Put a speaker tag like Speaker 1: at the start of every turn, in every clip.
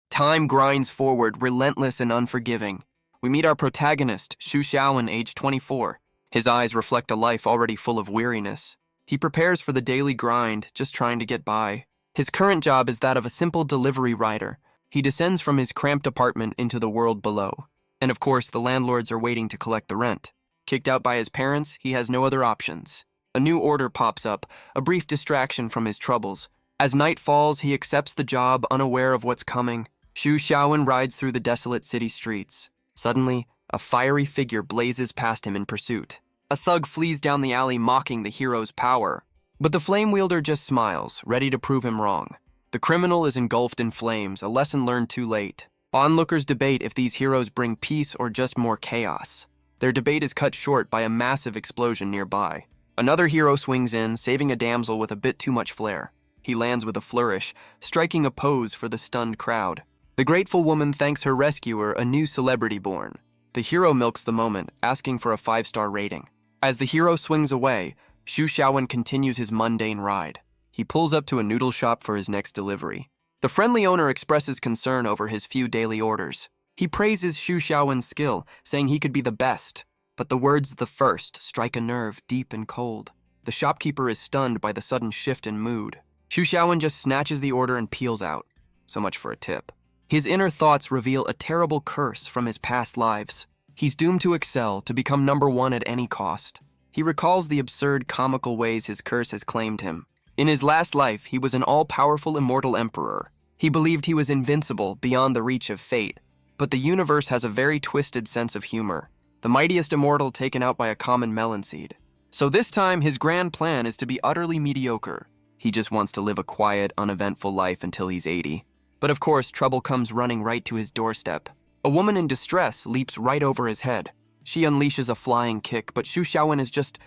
Speaker 1: Time grinds forward, relentless and unforgiving. We meet our protagonist, Xu Xiaowen, age 24. His eyes reflect a life already full of weariness. He prepares for the daily grind, just trying to get by. His current job is that of a simple delivery rider. He descends from his cramped apartment into the world below. And of course, the landlords are waiting to collect the rent. Kicked out by his parents, he has no other options. A new order pops up, a brief distraction from his troubles. As night falls, he accepts the job, unaware of what's coming. Xu Xiaowen rides through the desolate city streets. Suddenly, a fiery figure blazes past him in pursuit. A thug flees down the alley mocking the hero's power. But the flame wielder just smiles, ready to prove him wrong. The criminal is engulfed in flames, a lesson learned too late. Onlookers debate if these heroes bring peace or just more chaos. Their debate is cut short by a massive explosion nearby. Another hero swings in, saving a damsel with a bit too much flair. He lands with a flourish, striking a pose for the stunned crowd. The grateful woman thanks her rescuer, a new celebrity born. The hero milks the moment, asking for a 5-star rating. As the hero swings away, Xu Xiaowen continues his mundane ride. He pulls up to a noodle shop for his next delivery. The friendly owner expresses concern over his few daily orders. He praises Xu Xiaowen's skill, saying he could be the best. But the words "the first" strike a nerve deep and cold. The shopkeeper is stunned by the sudden shift in mood. Xu Xiaowen just snatches the order and peels out. So much for a tip. His inner thoughts reveal a terrible curse from his past lives. He's doomed to excel, to become number one at any cost. He recalls the absurd, comical ways his curse has claimed him. In his last life, he was an all-powerful immortal emperor. He believed he was invincible, beyond the reach of fate. But the universe has a very twisted sense of humor. The mightiest immortal taken out by a common melon seed. So this time, his grand plan is to be utterly mediocre. He just wants to live a quiet, uneventful life until he's 80. But of course, trouble comes running right to his doorstep. A woman in distress leaps right over his head. She unleashes a flying kick, but Xu Xiaowen is just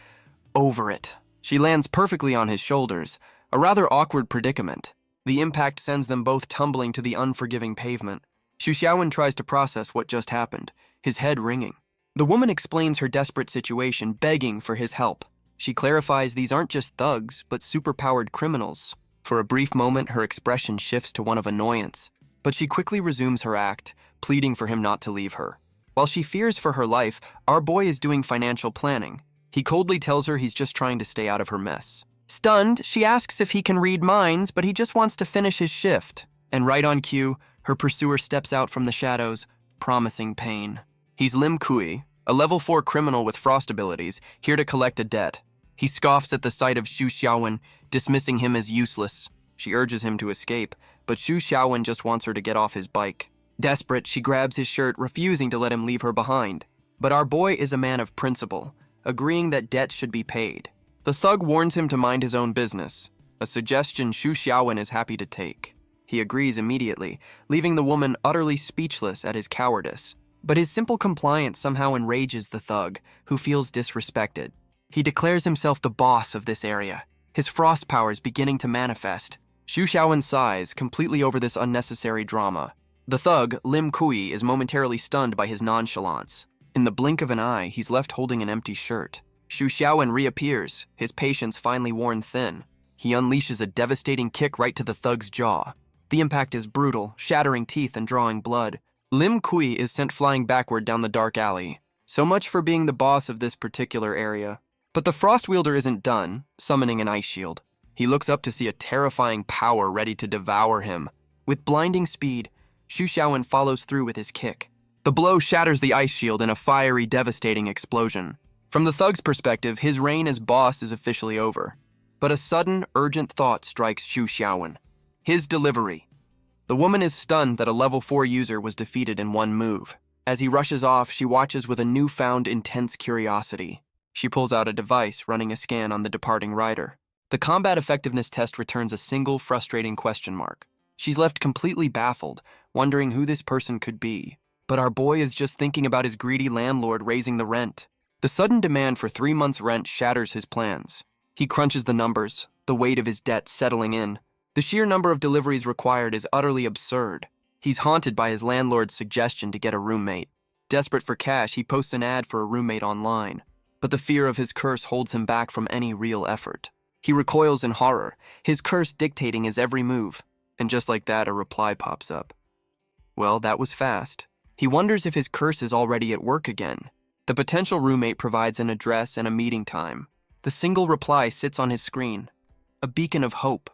Speaker 1: over it. She lands perfectly on his shoulders, a rather awkward predicament. The impact sends them both tumbling to the unforgiving pavement. Xu Xiaowen tries to process what just happened, his head ringing. The woman explains her desperate situation, begging for his help. She clarifies these aren't just thugs, but superpowered criminals. For a brief moment, her expression shifts to one of annoyance, but she quickly resumes her act, pleading for him not to leave her. While she fears for her life, our boy is doing financial planning. He coldly tells her he's just trying to stay out of her mess. Stunned, she asks if he can read minds, but he just wants to finish his shift. And right on cue, her pursuer steps out from the shadows, promising pain. He's Lim Kui, a level 4 criminal with frost abilities, here to collect a debt. He scoffs at the sight of Xu Xiaowen, dismissing him as useless. She urges him to escape, but Xu Xiaowen just wants her to get off his bike. Desperate, she grabs his shirt, refusing to let him leave her behind. But our boy is a man of principle, agreeing that debts should be paid. The thug warns him to mind his own business, a suggestion Xu Xiaowen is happy to take. He agrees immediately, leaving the woman utterly speechless at his cowardice. But his simple compliance somehow enrages the thug, who feels disrespected. He declares himself the boss of this area, his frost powers beginning to manifest. Xu Xiaowen sighs, completely over this unnecessary drama. The thug, Lim Kui, is momentarily stunned by his nonchalance. In the blink of an eye, he's left holding an empty shirt. Xu Xiaowen reappears, his patience finally worn thin. He unleashes a devastating kick right to the thug's jaw. The impact is brutal, shattering teeth and drawing blood. Lim Kui is sent flying backward down the dark alley. So much for being the boss of this particular area. But the frost wielder isn't done, summoning an ice shield. He looks up to see a terrifying power ready to devour him. With blinding speed, Xu Xiaowen follows through with his kick. The blow shatters the ice shield in a fiery, devastating explosion. From the thug's perspective, his reign as boss is officially over. But a sudden, urgent thought strikes Xu Xiaowen. His delivery. The woman is stunned that a level 4 user was defeated in one move. As he rushes off, she watches with a newfound intense curiosity. She pulls out a device, running a scan on the departing rider. The combat effectiveness test returns a single frustrating question mark. She's left completely baffled, wondering who this person could be. But our boy is just thinking about his greedy landlord raising the rent. The sudden demand for 3 months' rent shatters his plans. He crunches the numbers, the weight of his debt settling in. The sheer number of deliveries required is utterly absurd. He's haunted by his landlord's suggestion to get a roommate. Desperate for cash, he posts an ad for a roommate online. But the fear of his curse holds him back from any real effort. He recoils in horror, his curse dictating his every move. And just like that, a reply pops up. Well, that was fast. He wonders if his curse is already at work again. The potential roommate provides an address and a meeting time. The single reply sits on his screen, a beacon of hope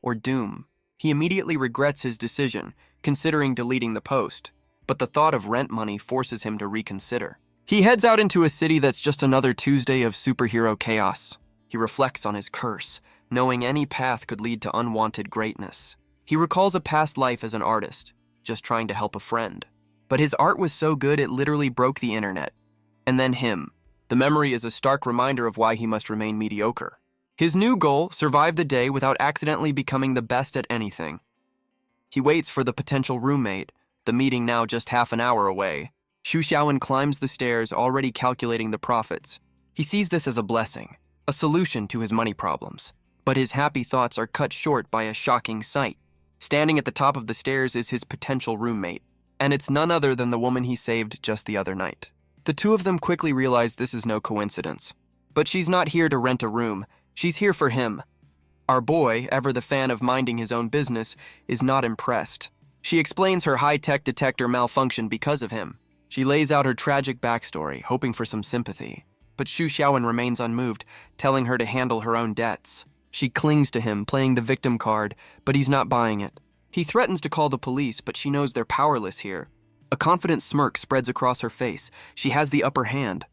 Speaker 1: or doom. He immediately regrets his decision, considering deleting the post, but the thought of rent money forces him to reconsider. He heads out into a city that's just another Tuesday of superhero chaos. He reflects on his curse, knowing any path could lead to unwanted greatness. He recalls a past life as an artist, just trying to help a friend. But his art was so good it literally broke the internet. And then him. The memory is a stark reminder of why he must remain mediocre. His new goal, survive the day without accidentally becoming the best at anything. He waits for the potential roommate, the meeting now just half an hour away. Xu Xiaowen climbs the stairs, already calculating the profits. He sees this as a blessing, a solution to his money problems. But his happy thoughts are cut short by a shocking sight. Standing at the top of the stairs is his potential roommate, and it's none other than the woman he saved just the other night. The two of them quickly realize this is no coincidence. But she's not here to rent a room, she's here for him. Our boy, ever the fan of minding his own business, is not impressed. She explains her high-tech detector malfunctioned because of him. She lays out her tragic backstory, hoping for some sympathy. But Xu Xiaowen remains unmoved, telling her to handle her own debts. She clings to him, playing the victim card, but he's not buying it. He threatens to call the police, but she knows they're powerless here. A confident smirk spreads across her face. She has the upper hand.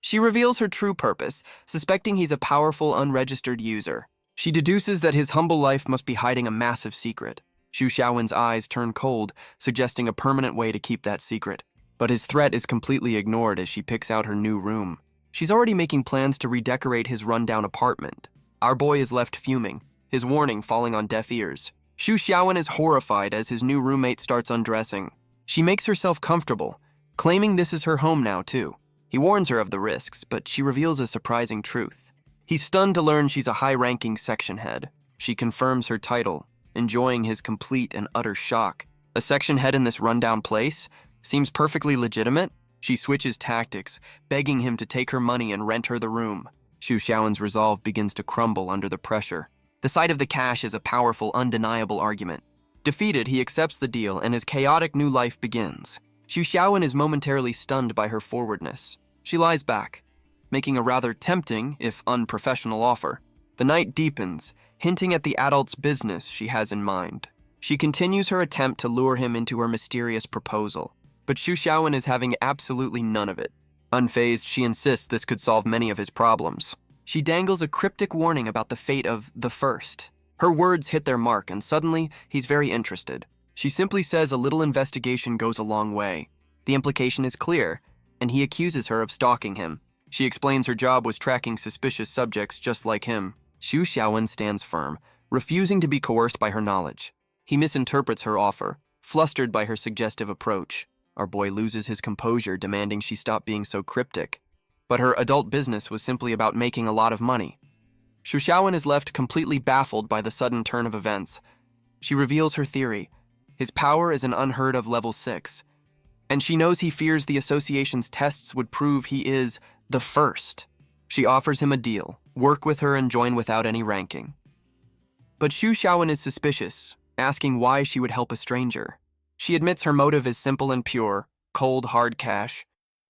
Speaker 1: She reveals her true purpose, suspecting he's a powerful, unregistered user. She deduces that his humble life must be hiding a massive secret. Xu Xiaowen's eyes turn cold, suggesting a permanent way to keep that secret. But his threat is completely ignored as she picks out her new room. She's already making plans to redecorate his rundown apartment. Our boy is left fuming, his warning falling on deaf ears. Xu Xiaowen is horrified as his new roommate starts undressing. She makes herself comfortable, claiming this is her home now too. He warns her of the risks, but she reveals a surprising truth. He's stunned to learn she's a high-ranking section head. She confirms her title, enjoying his complete and utter shock. A section head in this rundown place? Seems perfectly legitimate? She switches tactics, begging him to take her money and rent her the room. Xu Xiaowen's resolve begins to crumble under the pressure. The sight of the cash is a powerful, undeniable argument. Defeated, he accepts the deal and his chaotic new life begins. Xu Xiaowen is momentarily stunned by her forwardness. She lies back, making a rather tempting, if unprofessional offer. The night deepens, hinting at the adult's business she has in mind. She continues her attempt to lure him into her mysterious proposal, but Xu Xiaowen is having absolutely none of it. Unfazed, she insists this could solve many of his problems. She dangles a cryptic warning about the fate of the first. Her words hit their mark, and suddenly, he's very interested. She simply says a little investigation goes a long way. The implication is clear, and he accuses her of stalking him. She explains her job was tracking suspicious subjects just like him. Xu Xiaowen stands firm, refusing to be coerced by her knowledge. He misinterprets her offer, flustered by her suggestive approach. Our boy loses his composure, demanding she stop being so cryptic. But her adult business was simply about making a lot of money. Xu Xiaowen is left completely baffled by the sudden turn of events. She reveals her theory. His power is an unheard of level 6. And she knows he fears the association's tests would prove he is the first. She offers him a deal, work with her and join without any ranking. But Xu Xiaowen is suspicious, asking why she would help a stranger. She admits her motive is simple and pure, cold, hard cash.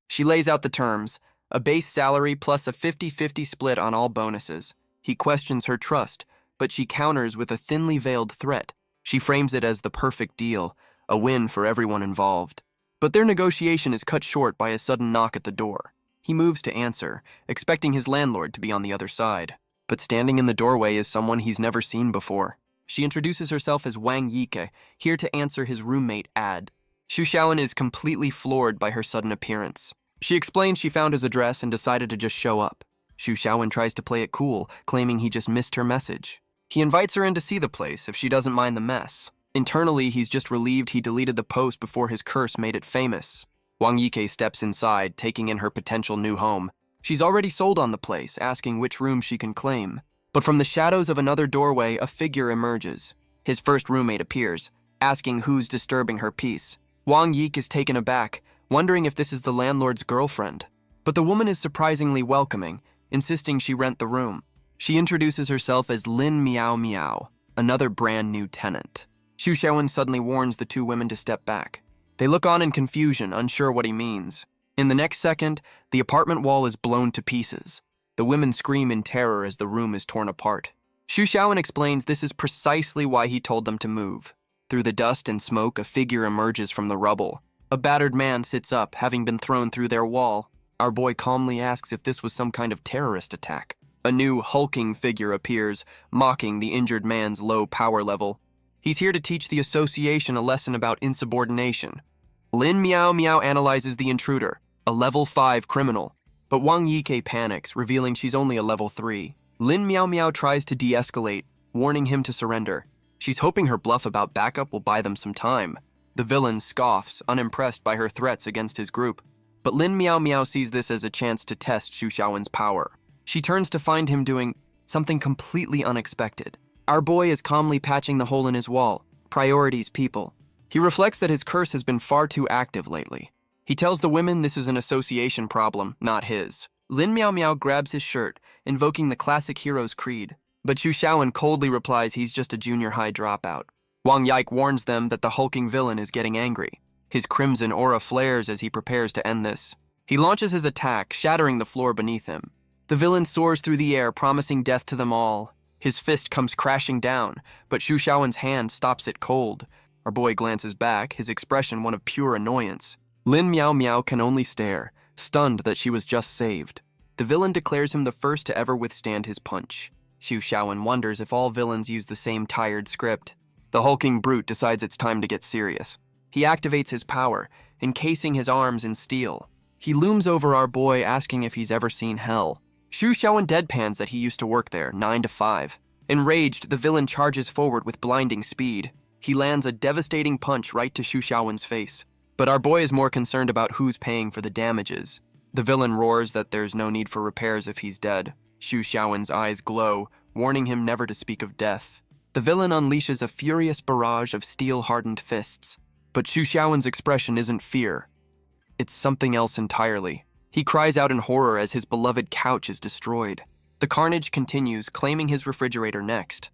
Speaker 1: She lays out the terms, a base salary plus a 50-50 split on all bonuses. He questions her trust, but she counters with a thinly veiled threat. She frames it as the perfect deal, a win for everyone involved. But their negotiation is cut short by a sudden knock at the door. He moves to answer, expecting his landlord to be on the other side. But standing in the doorway is someone he's never seen before. She introduces herself as Wang Yike, here to answer his roommate Ad. Xu Xiaowen is completely floored by her sudden appearance. She explains she found his address and decided to just show up. Xu Xiaowen tries to play it cool, claiming he just missed her message. He invites her in to see the place if she doesn't mind the mess. Internally, he's just relieved he deleted the post before his curse made it famous. Wang Yike steps inside, taking in her potential new home. She's already sold on the place, asking which room she can claim. But from the shadows of another doorway, a figure emerges. His first roommate appears, asking who's disturbing her peace. Wang Yike is taken aback, wondering if this is the landlord's girlfriend. But the woman is surprisingly welcoming, insisting she rent the room. She introduces herself as Lin Miao Miao, another brand new tenant. Xu Xiaowen suddenly warns the two women to step back. They look on in confusion, unsure what he means. In the next second, the apartment wall is blown to pieces. The women scream in terror as the room is torn apart. Xu Xiaowen explains this is precisely why he told them to move. Through the dust and smoke, a figure emerges from the rubble. A battered man sits up, having been thrown through their wall. Our boy calmly asks if this was some kind of terrorist attack. A new, hulking figure appears, mocking the injured man's low power level. He's here to teach the association a lesson about insubordination. Lin Miao Miao analyzes the intruder, a level 5 criminal. But Wang Yike panics, revealing she's only a level 3. Lin Miao Miao tries to de-escalate, warning him to surrender. She's hoping her bluff about backup will buy them some time. The villain scoffs, unimpressed by her threats against his group. But Lin Miao Miao sees this as a chance to test Xu Xiaowen's power. She turns to find him doing something completely unexpected. Our boy is calmly patching the hole in his wall. Priorities, people. He reflects that his curse has been far too active lately. He tells the women this is an association problem, not his. Lin Miao Miao grabs his shirt, invoking the classic hero's creed. But Xu Xiaowen coldly replies he's just a junior high dropout. Wang Yike warns them that the hulking villain is getting angry. His crimson aura flares as he prepares to end this. He launches his attack, shattering the floor beneath him. The villain soars through the air, promising death to them all. His fist comes crashing down, but Xu Xiaowen's hand stops it cold. Our boy glances back, his expression one of pure annoyance. Lin Miao Miao can only stare, stunned that she was just saved. The villain declares him the first to ever withstand his punch. Xu Xiaowen wonders if all villains use the same tired script. The hulking brute decides it's time to get serious. He activates his power, encasing his arms in steel. He looms over our boy, asking if he's ever seen hell. Xu Xiaowen deadpans that he used to work there, 9 to 5. Enraged, the villain charges forward with blinding speed. He lands a devastating punch right to Xu Xiaowen's face. But our boy is more concerned about who's paying for the damages. The villain roars that there's no need for repairs if he's dead. Xu Xiaowen's eyes glow, warning him never to speak of death. The villain unleashes a furious barrage of steel-hardened fists. But Xu Xiaowen's expression isn't fear. It's something else entirely. He cries out in horror as his beloved couch is destroyed. The carnage continues, claiming his refrigerator next.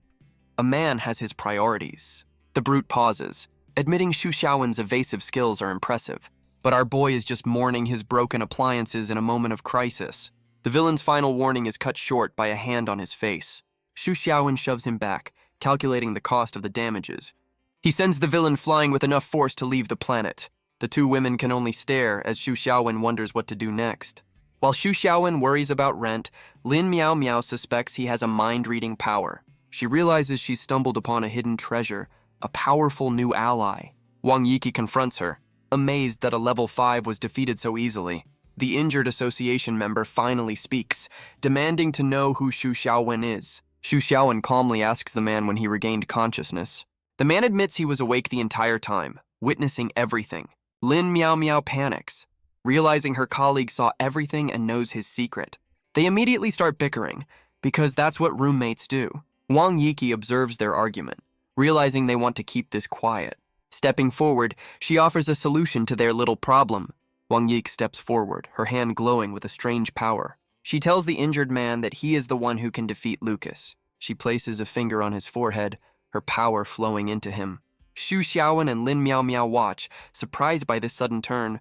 Speaker 1: A man has his priorities. The brute pauses, admitting Xu Xiaowen's evasive skills are impressive. But our boy is just mourning his broken appliances in a moment of crisis. The villain's final warning is cut short by a hand on his face. Xu Xiaowen shoves him back, calculating the cost of the damages. He sends the villain flying with enough force to leave the planet. The two women can only stare as Xu Xiaowen wonders what to do next. While Xu Xiaowen worries about rent, Lin Miao Miao suspects he has a mind-reading power. She realizes she's stumbled upon a hidden treasure, a powerful new ally. Wang Yike confronts her, amazed that a level 5 was defeated so easily. The injured association member finally speaks, demanding to know who Xu Xiaowen is. Xu Xiaowen calmly asks the man when he regained consciousness. The man admits he was awake the entire time, witnessing everything. Lin Miao Miao panics, realizing her colleague saw everything and knows his secret. They immediately start bickering, because that's what roommates do. Wang Yike observes their argument, realizing they want to keep this quiet. Stepping forward, she offers a solution to their little problem. Wang Yike steps forward, her hand glowing with a strange power. She tells the injured man that he is the one who can defeat Lucas. She places a finger on his forehead, her power flowing into him. Xu Xiaowen and Lin Miao Miao watch, surprised by this sudden turn.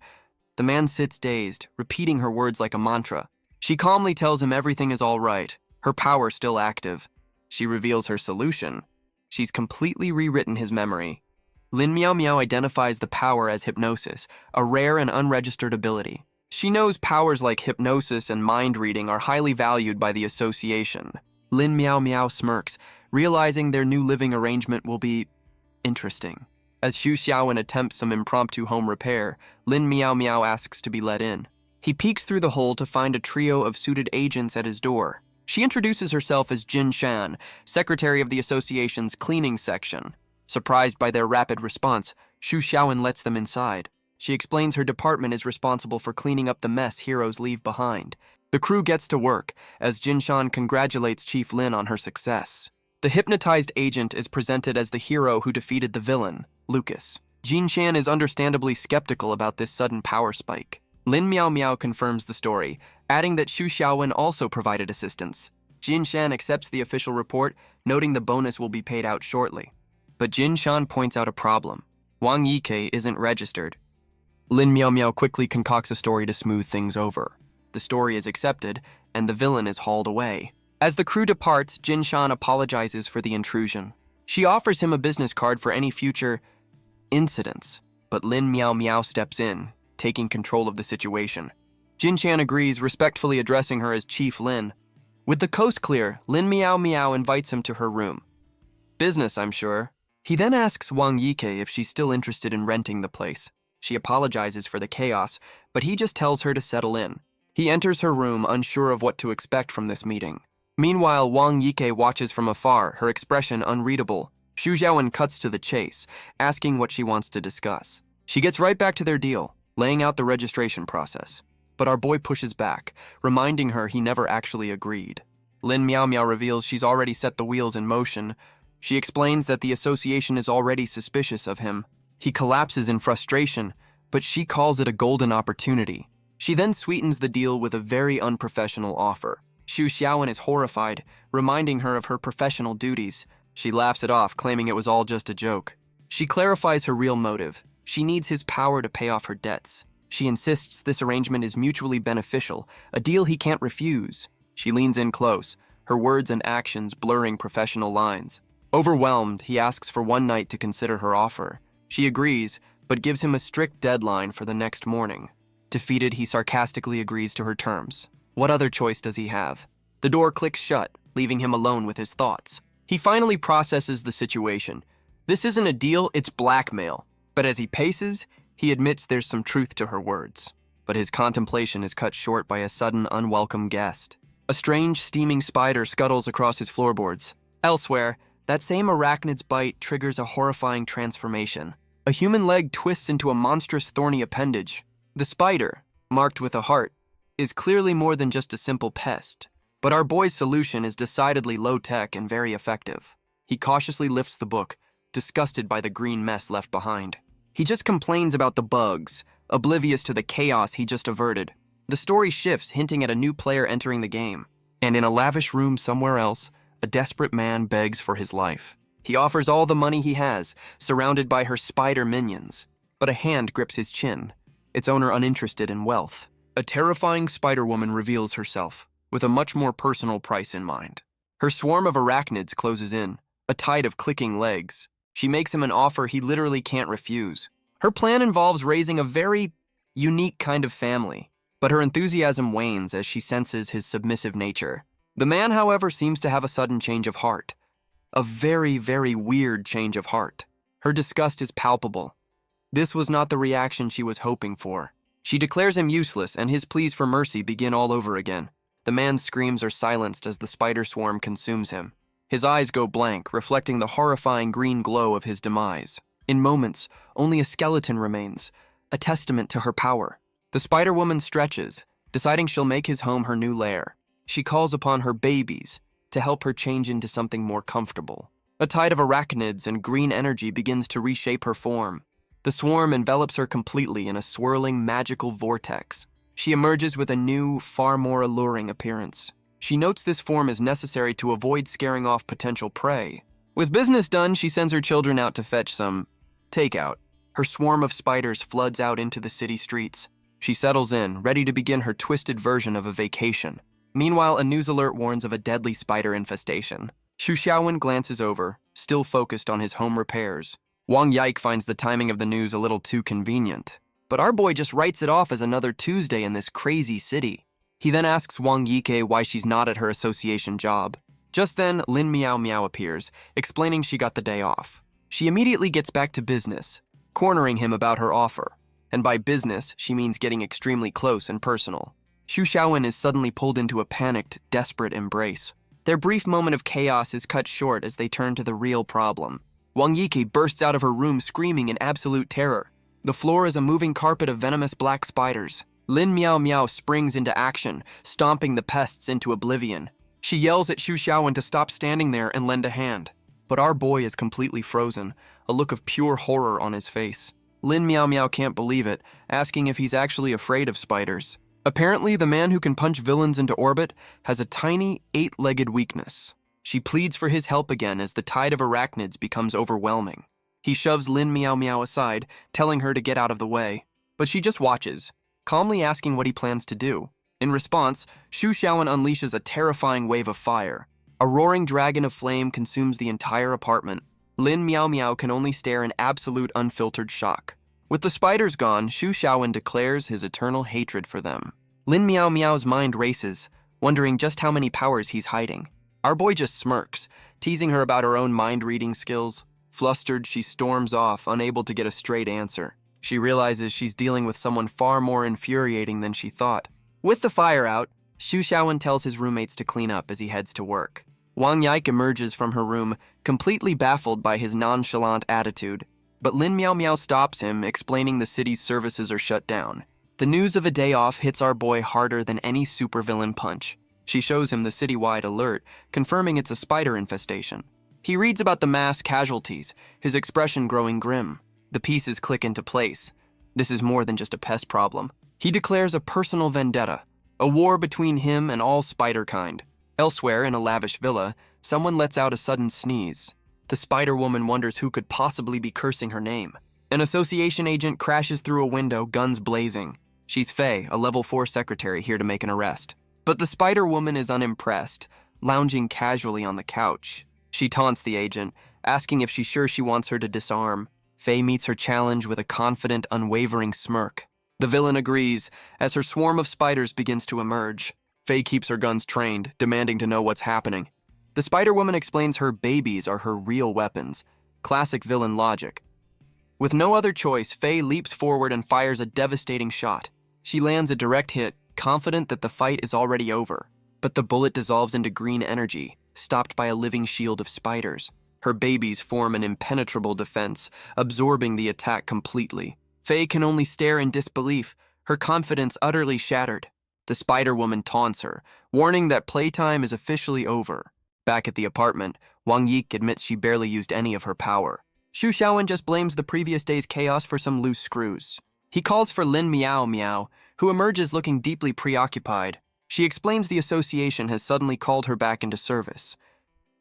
Speaker 1: The man sits dazed, repeating her words like a mantra. She calmly tells him everything is all right, her power still active. She reveals her solution. She's completely rewritten his memory. Lin Miao Miao identifies the power as hypnosis, a rare and unregistered ability. She knows powers like hypnosis and mind reading are highly valued by the association. Lin Miao Miao smirks, realizing their new living arrangement will be interesting. As Xu Xiaowen attempts some impromptu home repair, Lin Miao Miao asks to be let in. He peeks through the hole to find a trio of suited agents at his door. She introduces herself as Jin Shan, secretary of the association's cleaning section. Surprised by their rapid response, Xu Xiaowen lets them inside. She explains her department is responsible for cleaning up the mess heroes leave behind. The crew gets to work, as Jin Shan congratulates Chief Lin on her success. The hypnotized agent is presented as the hero who defeated the villain, Lucas. Jin Shan is understandably skeptical about this sudden power spike. Lin Miao Miao confirms the story, adding that Xu Xiaowen also provided assistance. Jin Shan accepts the official report, noting the bonus will be paid out shortly. But Jin Shan points out a problem. Wang Yike isn't registered. Lin Miao Miao quickly concocts a story to smooth things over. The story is accepted, and the villain is hauled away. As the crew departs, Jin Shan apologizes for the intrusion. She offers him a business card for any future incidents, but Lin Miao Miao steps in, taking control of the situation. Jin Shan agrees, respectfully addressing her as Chief Lin. With the coast clear, Lin Miao Miao invites him to her room. Business, I'm sure. He then asks Wang Yike if she's still interested in renting the place. She apologizes for the chaos, but he just tells her to settle in. He enters her room, unsure of what to expect from this meeting. Meanwhile, Wang Yike watches from afar, her expression unreadable. Xu Xiaowen cuts to the chase, asking what she wants to discuss. She gets right back to their deal, laying out the registration process. But our boy pushes back, reminding her he never actually agreed. Lin Miao Miao reveals she's already set the wheels in motion. She explains that the association is already suspicious of him. He collapses in frustration, but she calls it a golden opportunity. She then sweetens the deal with a very unprofessional offer. Xu Xiaowen is horrified, reminding her of her professional duties. She laughs it off, claiming it was all just a joke. She clarifies her real motive. She needs his power to pay off her debts. She insists this arrangement is mutually beneficial, a deal he can't refuse. She leans in close, her words and actions blurring professional lines. Overwhelmed, he asks for one night to consider her offer. She agrees, but gives him a strict deadline for the next morning. Defeated, he sarcastically agrees to her terms. What other choice does he have? The door clicks shut, leaving him alone with his thoughts. He finally processes the situation. This isn't a deal, it's blackmail. But as he paces, he admits there's some truth to her words. But his contemplation is cut short by a sudden, unwelcome guest. A strange, steaming spider scuttles across his floorboards. Elsewhere, that same arachnid's bite triggers a horrifying transformation. A human leg twists into a monstrous, thorny appendage. The spider, marked with a heart, is clearly more than just a simple pest. But our boy's solution is decidedly low-tech and very effective. He cautiously lifts the book, disgusted by the green mess left behind. He just complains about the bugs, oblivious to the chaos he just averted. The story shifts, hinting at a new player entering the game. And in a lavish room somewhere else, a desperate man begs for his life. He offers all the money he has, surrounded by her spider minions. But a hand grips his chin, its owner uninterested in wealth. A terrifying spider woman reveals herself, with a much more personal price in mind. Her swarm of arachnids closes in, a tide of clicking legs. She makes him an offer he literally can't refuse. Her plan involves raising a very unique kind of family, but her enthusiasm wanes as she senses his submissive nature. The man, however, seems to have a sudden change of heart. A very, very weird change of heart. Her disgust is palpable. This was not the reaction she was hoping for. She declares him useless, and his pleas for mercy begin all over again. The man's screams are silenced as the spider swarm consumes him. His eyes go blank, reflecting the horrifying green glow of his demise. In moments, only a skeleton remains, a testament to her power. The spider woman stretches, deciding she'll make his home her new lair. She calls upon her babies to help her change into something more comfortable. A tide of arachnids and green energy begins to reshape her form. The swarm envelops her completely in a swirling, magical vortex. She emerges with a new, far more alluring appearance. She notes this form is necessary to avoid scaring off potential prey. With business done, she sends her children out to fetch some takeout. Her swarm of spiders floods out into the city streets. She settles in, ready to begin her twisted version of a vacation. Meanwhile, a news alert warns of a deadly spider infestation. Xu Xiaowen glances over, still focused on his home repairs. Wang Yike finds the timing of the news a little too convenient. But our boy just writes it off as another Tuesday in this crazy city. He then asks Wang Yike why she's not at her association job. Just then, Lin Miao Miao appears, explaining she got the day off. She immediately gets back to business, cornering him about her offer. And by business, she means getting extremely close and personal. Xu Xiaowen is suddenly pulled into a panicked, desperate embrace. Their brief moment of chaos is cut short as they turn to the real problem. Wang Yike bursts out of her room screaming in absolute terror. The floor is a moving carpet of venomous black spiders. Lin Miao Miao springs into action, stomping the pests into oblivion. She yells at Xu Xiaowen to stop standing there and lend a hand. But our boy is completely frozen, a look of pure horror on his face. Lin Miao Miao can't believe it, asking if he's actually afraid of spiders. Apparently, the man who can punch villains into orbit has a tiny, 8-legged weakness. She pleads for his help again as the tide of arachnids becomes overwhelming. He shoves Lin Miao Miao aside, telling her to get out of the way. but she just watches, calmly asking what he plans to do. In response, Xu Xiaowen unleashes a terrifying wave of fire. A roaring dragon of flame consumes the entire apartment. Lin Miao Miao can only stare in absolute unfiltered shock. With the spiders gone, Xu Xiaowen declares his eternal hatred for them. Lin Miao Miao's mind races, wondering just how many powers he's hiding. Our boy just smirks, teasing her about her own mind-reading skills. Flustered, she storms off, unable to get a straight answer. She realizes she's dealing with someone far more infuriating than she thought. With the fire out, Xu Xiaowen tells his roommates to clean up as he heads to work. Wang Yike emerges from her room, completely baffled by his nonchalant attitude. But Lin Miao Miao stops him, explaining the city's services are shut down. The news of a day off hits our boy harder than any supervillain punch. She shows him the citywide alert, confirming it's a spider infestation. He reads about the mass casualties, his expression growing grim. The pieces click into place. This is more than just a pest problem. He declares a personal vendetta, a war between him and all spider kind. Elsewhere, in a lavish villa, someone lets out a sudden sneeze. The spider woman wonders who could possibly be cursing her name. An association agent crashes through a window, guns blazing. She's Faye, a level 4 secretary here to make an arrest. But the spider woman is unimpressed, lounging casually on the couch. She taunts the agent, asking if she's sure she wants her to disarm. Faye meets her challenge with a confident, unwavering smirk. The villain agrees, as her swarm of spiders begins to emerge. Faye keeps her guns trained, demanding to know what's happening. The spider woman explains her babies are her real weapons. Classic villain logic. With no other choice, Faye leaps forward and fires a devastating shot. She lands a direct hit, confident that the fight is already over. But the bullet dissolves into green energy, stopped by a living shield of spiders. Her babies form an impenetrable defense, absorbing the attack completely. Faye can only stare in disbelief, her confidence utterly shattered. The spider woman taunts her, warning that playtime is officially over. Back at the apartment, Wang Yik admits she barely used any of her power. Xu Xiaowen just blames the previous day's chaos for some loose screws. He calls for Lin Miao Miao, who emerges looking deeply preoccupied. She explains the association has suddenly called her back into service.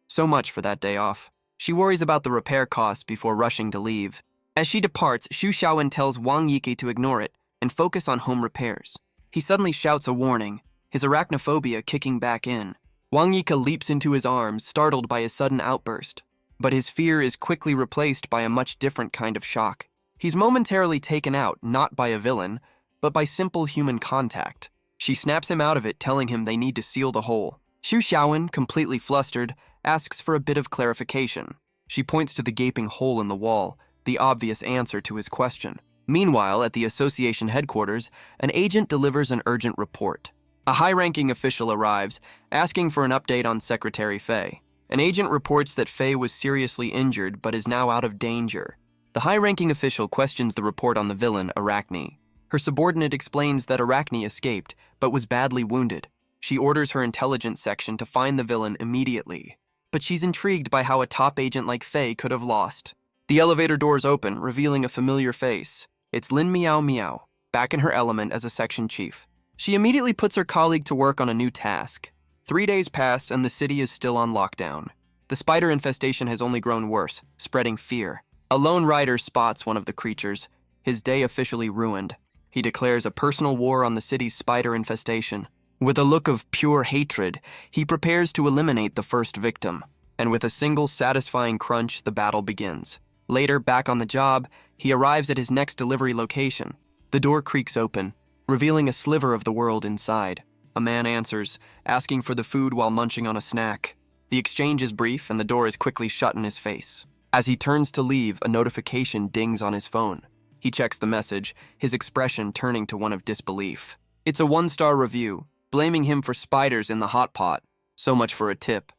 Speaker 1: So much for that day off. She worries about the repair costs before rushing to leave. As she departs, Xu Xiaowen tells Wang Yike to ignore it and focus on home repairs. He suddenly shouts a warning, his arachnophobia kicking back in. Wang Yike leaps into his arms, startled by his sudden outburst. But his fear is quickly replaced by a much different kind of shock. He's momentarily taken out, not by a villain, but by simple human contact. She snaps him out of it, telling him they need to seal the hole. Xu Xiaowen, completely flustered, asks for a bit of clarification. She points to the gaping hole in the wall, the obvious answer to his question. Meanwhile, at the association headquarters, an agent delivers an urgent report. A high-ranking official arrives, asking for an update on Secretary Faye. An agent reports that Faye was seriously injured but is now out of danger. The high-ranking official questions the report on the villain, Arachne. Her subordinate explains that Arachne escaped, but was badly wounded. She orders her intelligence section to find the villain immediately. But she's intrigued by how a top agent like Faye could have lost. The elevator doors open, revealing a familiar face. It's Lin Miao Miao, back in her element as a section chief. She immediately puts her colleague to work on a new task. 3 days pass and the city is still on lockdown. The spider infestation has only grown worse, spreading fear. A lone rider spots one of the creatures, his day officially ruined. He declares a personal war on the city's spider infestation. With a look of pure hatred, he prepares to eliminate the first victim. And with a single satisfying crunch, the battle begins. Later, back on the job, he arrives at his next delivery location. The door creaks open, revealing a sliver of the world inside. A man answers, asking for the food while munching on a snack. The exchange is brief and the door is quickly shut in his face. As he turns to leave, a notification dings on his phone. He checks the message, his expression turning to one of disbelief. It's a 1-star review, blaming him for spiders in the hot pot. So much for a tip.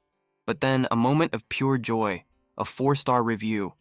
Speaker 1: But then, a moment of pure joy, a 4-star review.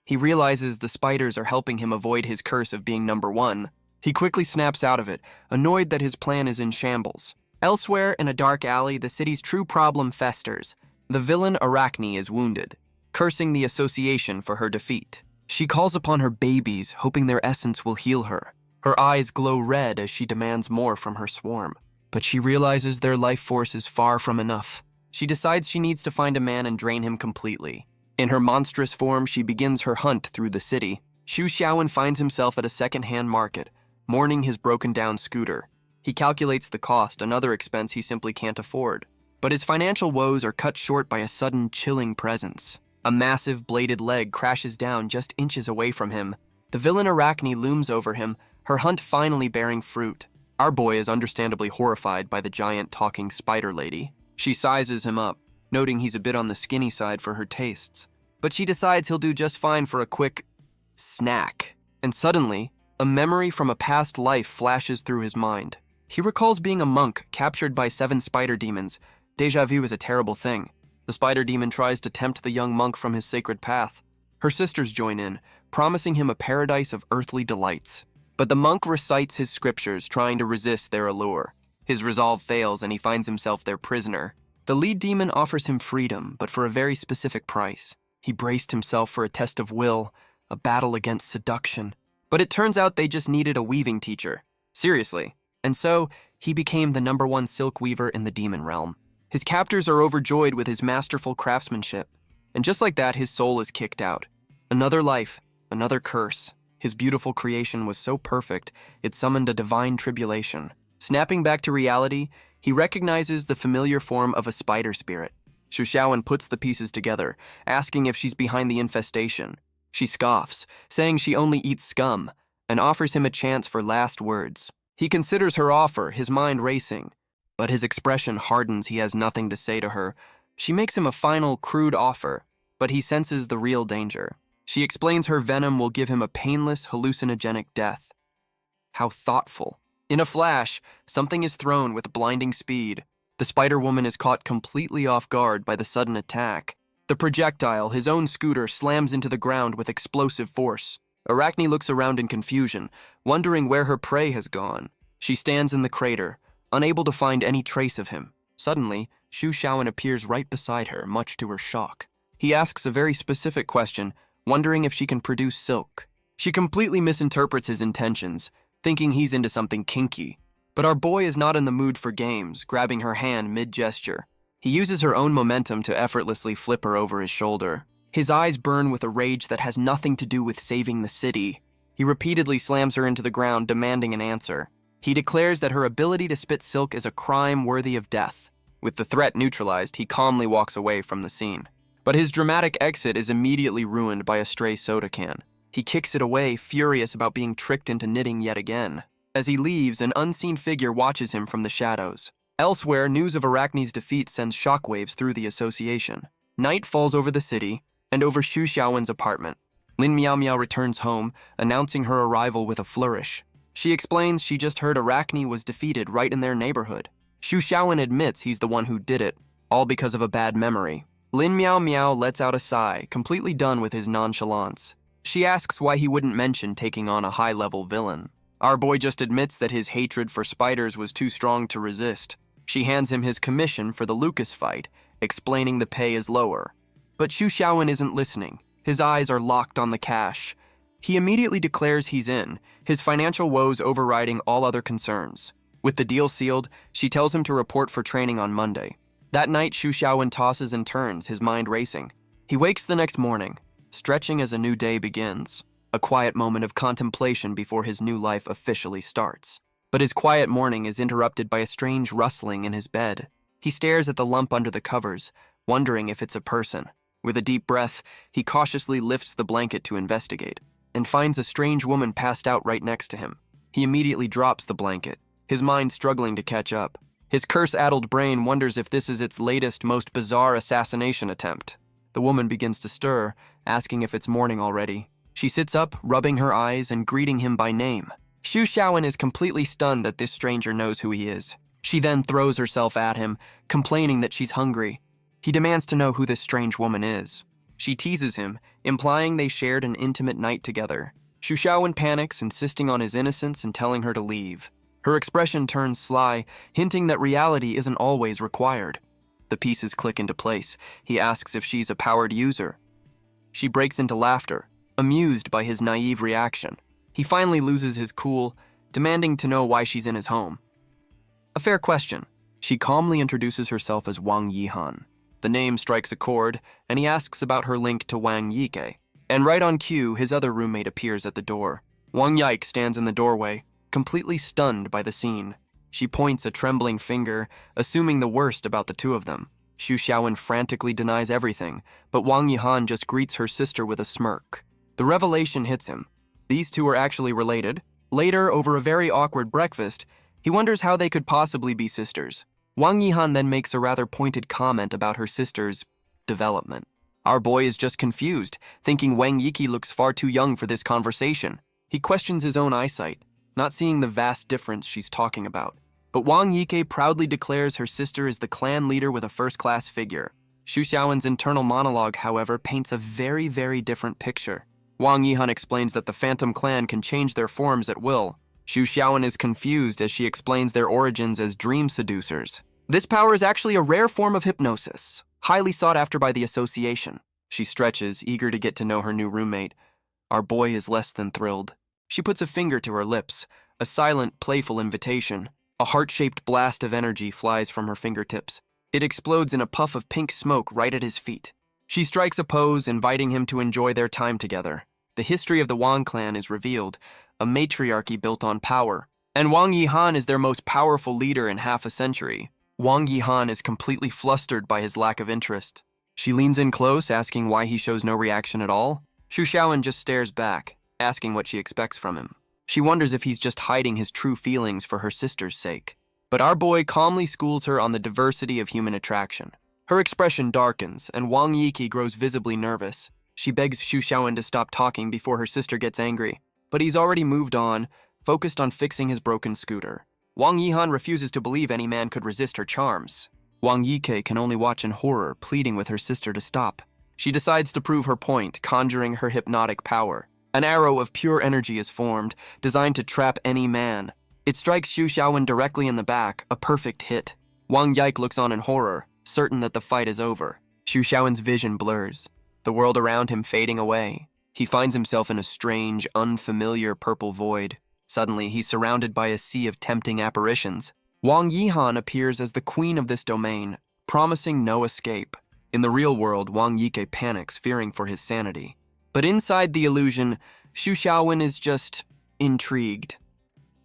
Speaker 1: He realizes the spiders are helping him avoid his curse of being number 1. He quickly snaps out of it, annoyed that his plan is in shambles. Elsewhere, in a dark alley, the city's true problem festers. The villain Arachne is wounded, cursing the association for her defeat. She calls upon her babies, hoping their essence will heal her. Her eyes glow red as she demands more from her swarm. But she realizes their life force is far from enough. She decides she needs to find a man and drain him completely. In her monstrous form, she begins her hunt through the city. Xu Xiaowen finds himself at a second-hand market, mourning his broken-down scooter. He calculates the cost, another expense he simply can't afford. But his financial woes are cut short by a sudden, chilling presence. A massive, bladed leg crashes down just inches away from him. The villain Arachne looms over him, her hunt finally bearing fruit. Our boy is understandably horrified by the giant talking spider lady. She sizes him up, noting he's a bit on the skinny side for her tastes. But she decides he'll do just fine for a quick snack. And suddenly, a memory from a past life flashes through his mind. He recalls being a monk captured by 7 spider demons. Déjà vu is a terrible thing. The spider demon tries to tempt the young monk from his sacred path. Her sisters join in, promising him a paradise of earthly delights. But the monk recites his scriptures, trying to resist their allure. His resolve fails and he finds himself their prisoner. The lead demon offers him freedom, but for a very specific price. He braced himself for a test of will, a battle against seduction. But it turns out they just needed a weaving teacher. Seriously. And so, he became the #1 silk weaver in the demon realm. His captors are overjoyed with his masterful craftsmanship. And just like that, his soul is kicked out. Another life, another curse. His beautiful creation was so perfect, it summoned a divine tribulation. Snapping back to reality, he recognizes the familiar form of a spider spirit. Xu Xiaowen puts the pieces together, asking if she's behind the infestation. She scoffs, saying she only eats scum, and offers him a chance for last words. He considers her offer, his mind racing. But his expression hardens, he has nothing to say to her. She makes him a final, crude offer, but he senses the real danger. She explains her venom will give him a painless, hallucinogenic death. How thoughtful. In a flash, something is thrown with blinding speed. The Spider-Woman is caught completely off guard by the sudden attack. The projectile, his own scooter, slams into the ground with explosive force. Arachne looks around in confusion, wondering where her prey has gone. She stands in the crater, unable to find any trace of him. Suddenly, Xu Xiaowen appears right beside her, much to her shock. He asks a very specific question, wondering if she can produce silk. She completely misinterprets his intentions, thinking he's into something kinky. But our boy is not in the mood for games, grabbing her hand mid-gesture. He uses her own momentum to effortlessly flip her over his shoulder. His eyes burn with a rage that has nothing to do with saving the city. He repeatedly slams her into the ground, demanding an answer. He declares that her ability to spit silk is a crime worthy of death. With the threat neutralized, he calmly walks away from the scene. But his dramatic exit is immediately ruined by a stray soda can. He kicks it away, furious about being tricked into knitting yet again. As he leaves, an unseen figure watches him from the shadows. Elsewhere, news of Arachne's defeat sends shockwaves through the association. Night falls over the city, and over Xu Xiaowen's apartment. Lin Miao Miao returns home, announcing her arrival with a flourish. She explains she just heard Arachne was defeated right in their neighborhood. Xu Xiaowen admits he's the one who did it, all because of a bad memory. Lin Miao Miao lets out a sigh, completely done with his nonchalance. She asks why he wouldn't mention taking on a high-level villain. Our boy just admits that his hatred for spiders was too strong to resist. She hands him his commission for the Lucas fight, explaining the pay is lower. But Xu Xiaowen isn't listening. His eyes are locked on the cash. He immediately declares he's in, his financial woes overriding all other concerns. With the deal sealed, she tells him to report for training on Monday. That night, Xu Xiaowen tosses and turns, his mind racing. He wakes the next morning, stretching as a new day begins. A quiet moment of contemplation before his new life officially starts. But his quiet morning is interrupted by a strange rustling in his bed. He stares at the lump under the covers, wondering if it's a person. With a deep breath, he cautiously lifts the blanket to investigate, and finds a strange woman passed out right next to him. He immediately drops the blanket, his mind struggling to catch up. His curse-addled brain wonders if this is its latest, most bizarre assassination attempt. The woman begins to stir, asking if it's morning already. She sits up, rubbing her eyes and greeting him by name. Xu Xiaowen is completely stunned that this stranger knows who he is. She then throws herself at him, complaining that she's hungry. He demands to know who this strange woman is. She teases him, implying they shared an intimate night together. Xu Xiaowen panics, insisting on his innocence and telling her to leave. Her expression turns sly, hinting that reality isn't always required. The pieces click into place. He asks if she's a powered user. She breaks into laughter, amused by his naive reaction. He finally loses his cool, demanding to know why she's in his home. A fair question. She calmly introduces herself as Wang Yihan. The name strikes a chord, and he asks about her link to Wang Yike. And right on cue, his other roommate appears at the door. Wang Yike stands in the doorway, completely stunned by the scene. She points a trembling finger, assuming the worst about the two of them. Xu Xiaowen frantically denies everything, but Wang Yihan just greets her sister with a smirk. The revelation hits him. These two are actually related. Later, over a very awkward breakfast, he wonders how they could possibly be sisters. Wang Yihan then makes a rather pointed comment about her sister's development. Our boy is just confused, thinking Wang Yiki looks far too young for this conversation. He questions his own eyesight, not seeing the vast difference she's talking about. But Wang Yike proudly declares her sister is the clan leader with a first-class figure. Xu Xiaowen's internal monologue, however, paints a very, very different picture. Wang Yihan explains that the Phantom Clan can change their forms at will. Xu Xiaowen is confused as she explains their origins as dream seducers. This power is actually a rare form of hypnosis, highly sought after by the association. She stretches, eager to get to know her new roommate. Our boy is less than thrilled. She puts a finger to her lips, a silent, playful invitation. A heart-shaped blast of energy flies from her fingertips. It explodes in a puff of pink smoke right at his feet. She strikes a pose, inviting him to enjoy their time together. The history of the Wang clan is revealed, a matriarchy built on power. And Wang Yihan is their most powerful leader in half a century. Wang Yihan is completely flustered by his lack of interest. She leans in close, asking why he shows no reaction at all. Xu Xiaowen just stares back, asking what she expects from him. She wonders if he's just hiding his true feelings for her sister's sake. But our boy calmly schools her on the diversity of human attraction. Her expression darkens, and Wang Yiki grows visibly nervous. She begs Xu Xiaowen to stop talking before her sister gets angry. But he's already moved on, focused on fixing his broken scooter. Wang Yihan refuses to believe any man could resist her charms. Wang Yike can only watch in horror, pleading with her sister to stop. She decides to prove her point, conjuring her hypnotic power. An arrow of pure energy is formed, designed to trap any man. It strikes Xu Xiaowen directly in the back, a perfect hit. Wang Yike looks on in horror, certain that the fight is over. Xu Xiaowen's vision blurs, the world around him fading away. He finds himself in a strange, unfamiliar purple void. Suddenly, he's surrounded by a sea of tempting apparitions. Wang Yihan appears as the queen of this domain, promising no escape. In the real world, Wang Yike panics, fearing for his sanity. But inside the illusion, Xu Xiaowen is just intrigued.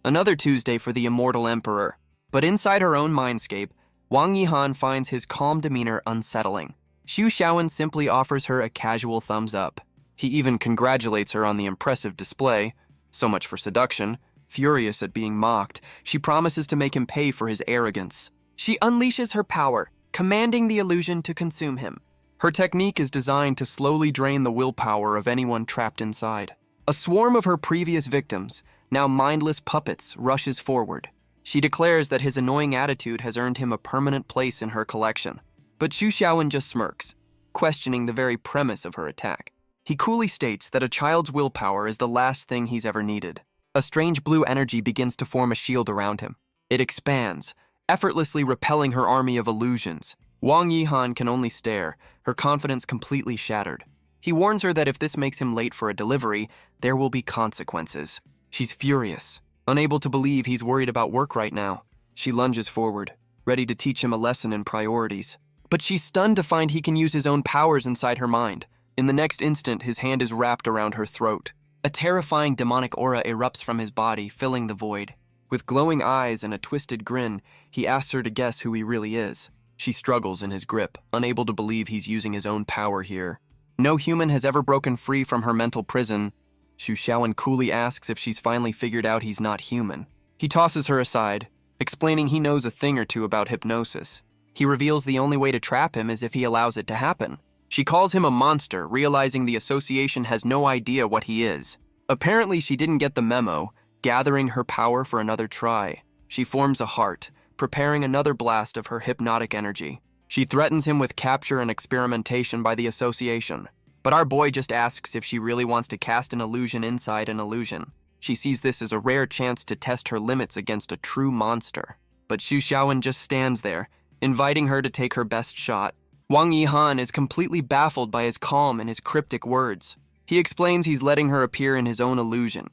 Speaker 1: Another Tuesday for the immortal emperor. But inside her own mindscape, Wang Yihan finds his calm demeanor unsettling. Xu Xiaowen simply offers her a casual thumbs up. He even congratulates her on the impressive display. So much for seduction. Furious at being mocked, she promises to make him pay for his arrogance. She unleashes her power, commanding the illusion to consume him. Her technique is designed to slowly drain the willpower of anyone trapped inside. A swarm of her previous victims, now mindless puppets, rushes forward. She declares that his annoying attitude has earned him a permanent place in her collection. But Xu Xiaowen just smirks, questioning the very premise of her attack. He coolly states that a child's willpower is the last thing he's ever needed. A strange blue energy begins to form a shield around him. It expands, effortlessly repelling her army of illusions. Wang Yihan can only stare, her confidence completely shattered. He warns her that if this makes him late for a delivery, there will be consequences. She's furious, unable to believe he's worried about work right now. She lunges forward, ready to teach him a lesson in priorities. But she's stunned to find he can use his own powers inside her mind. In the next instant, his hand is wrapped around her throat. A terrifying demonic aura erupts from his body, filling the void. With glowing eyes and a twisted grin, he asks her to guess who he really is. She struggles in his grip, unable to believe he's using his own power here. No human has ever broken free from her mental prison. Xu Xiaowen coolly asks if she's finally figured out he's not human. He tosses her aside, explaining he knows a thing or two about hypnosis. He reveals the only way to trap him is if he allows it to happen. She calls him a monster, realizing the association has no idea what he is. Apparently, she didn't get the memo, gathering her power for another try. She forms a heart, preparing another blast of her hypnotic energy. She threatens him with capture and experimentation by the association. But our boy just asks if she really wants to cast an illusion inside an illusion. She sees this as a rare chance to test her limits against a true monster. But Xu Xiaowen just stands there, inviting her to take her best shot. Wang Yihan is completely baffled by his calm and his cryptic words. He explains he's letting her appear in his own illusion.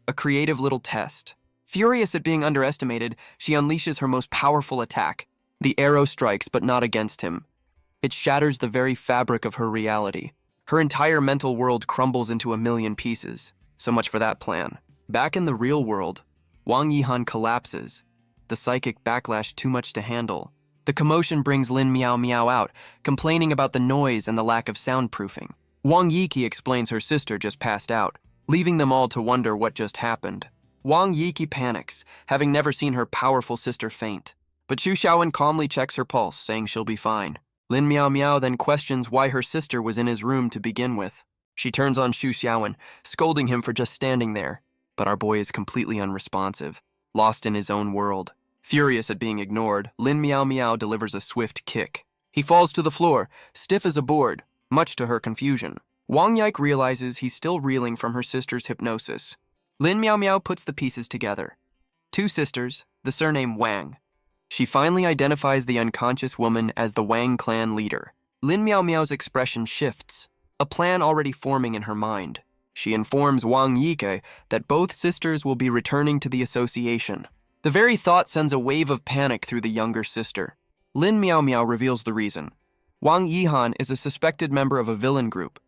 Speaker 1: A creative little test. Furious at being underestimated, she unleashes her most powerful attack. The arrow strikes, but not against him. It shatters the very fabric of her reality. Her entire mental world crumbles into a million pieces. So much for that plan. Back in the real world, Wang Yihan collapses, the psychic backlash too much to handle. The commotion brings Lin Miao Miao out, complaining about the noise and the lack of soundproofing. Wang Yiki explains her sister just passed out, leaving them all to wonder what just happened. Wang Yiki panics, having never seen her powerful sister faint. But Xu Xiaowen calmly checks her pulse, saying she'll be fine. Lin Miao Miao then questions why her sister was in his room to begin with. She turns on Xu Xiaowen, scolding him for just standing there. But our boy is completely unresponsive, lost in his own world. Furious at being ignored, Lin Miao Miao delivers a swift kick. He falls to the floor, stiff as a board, much to her confusion. Wang Yike realizes he's still reeling from her sister's hypnosis. Lin Miao Miao puts the pieces together. 2 sisters, the surname Wang. She finally identifies the unconscious woman as the Wang clan leader. Lin Miao Miao's expression shifts, a plan already forming in her mind. She informs Wang Yike that both sisters will be returning to the association. The very thought sends a wave of panic through the younger sister. Lin Miao Miao reveals the reason. Wang Yihan is a suspected member of a villain group.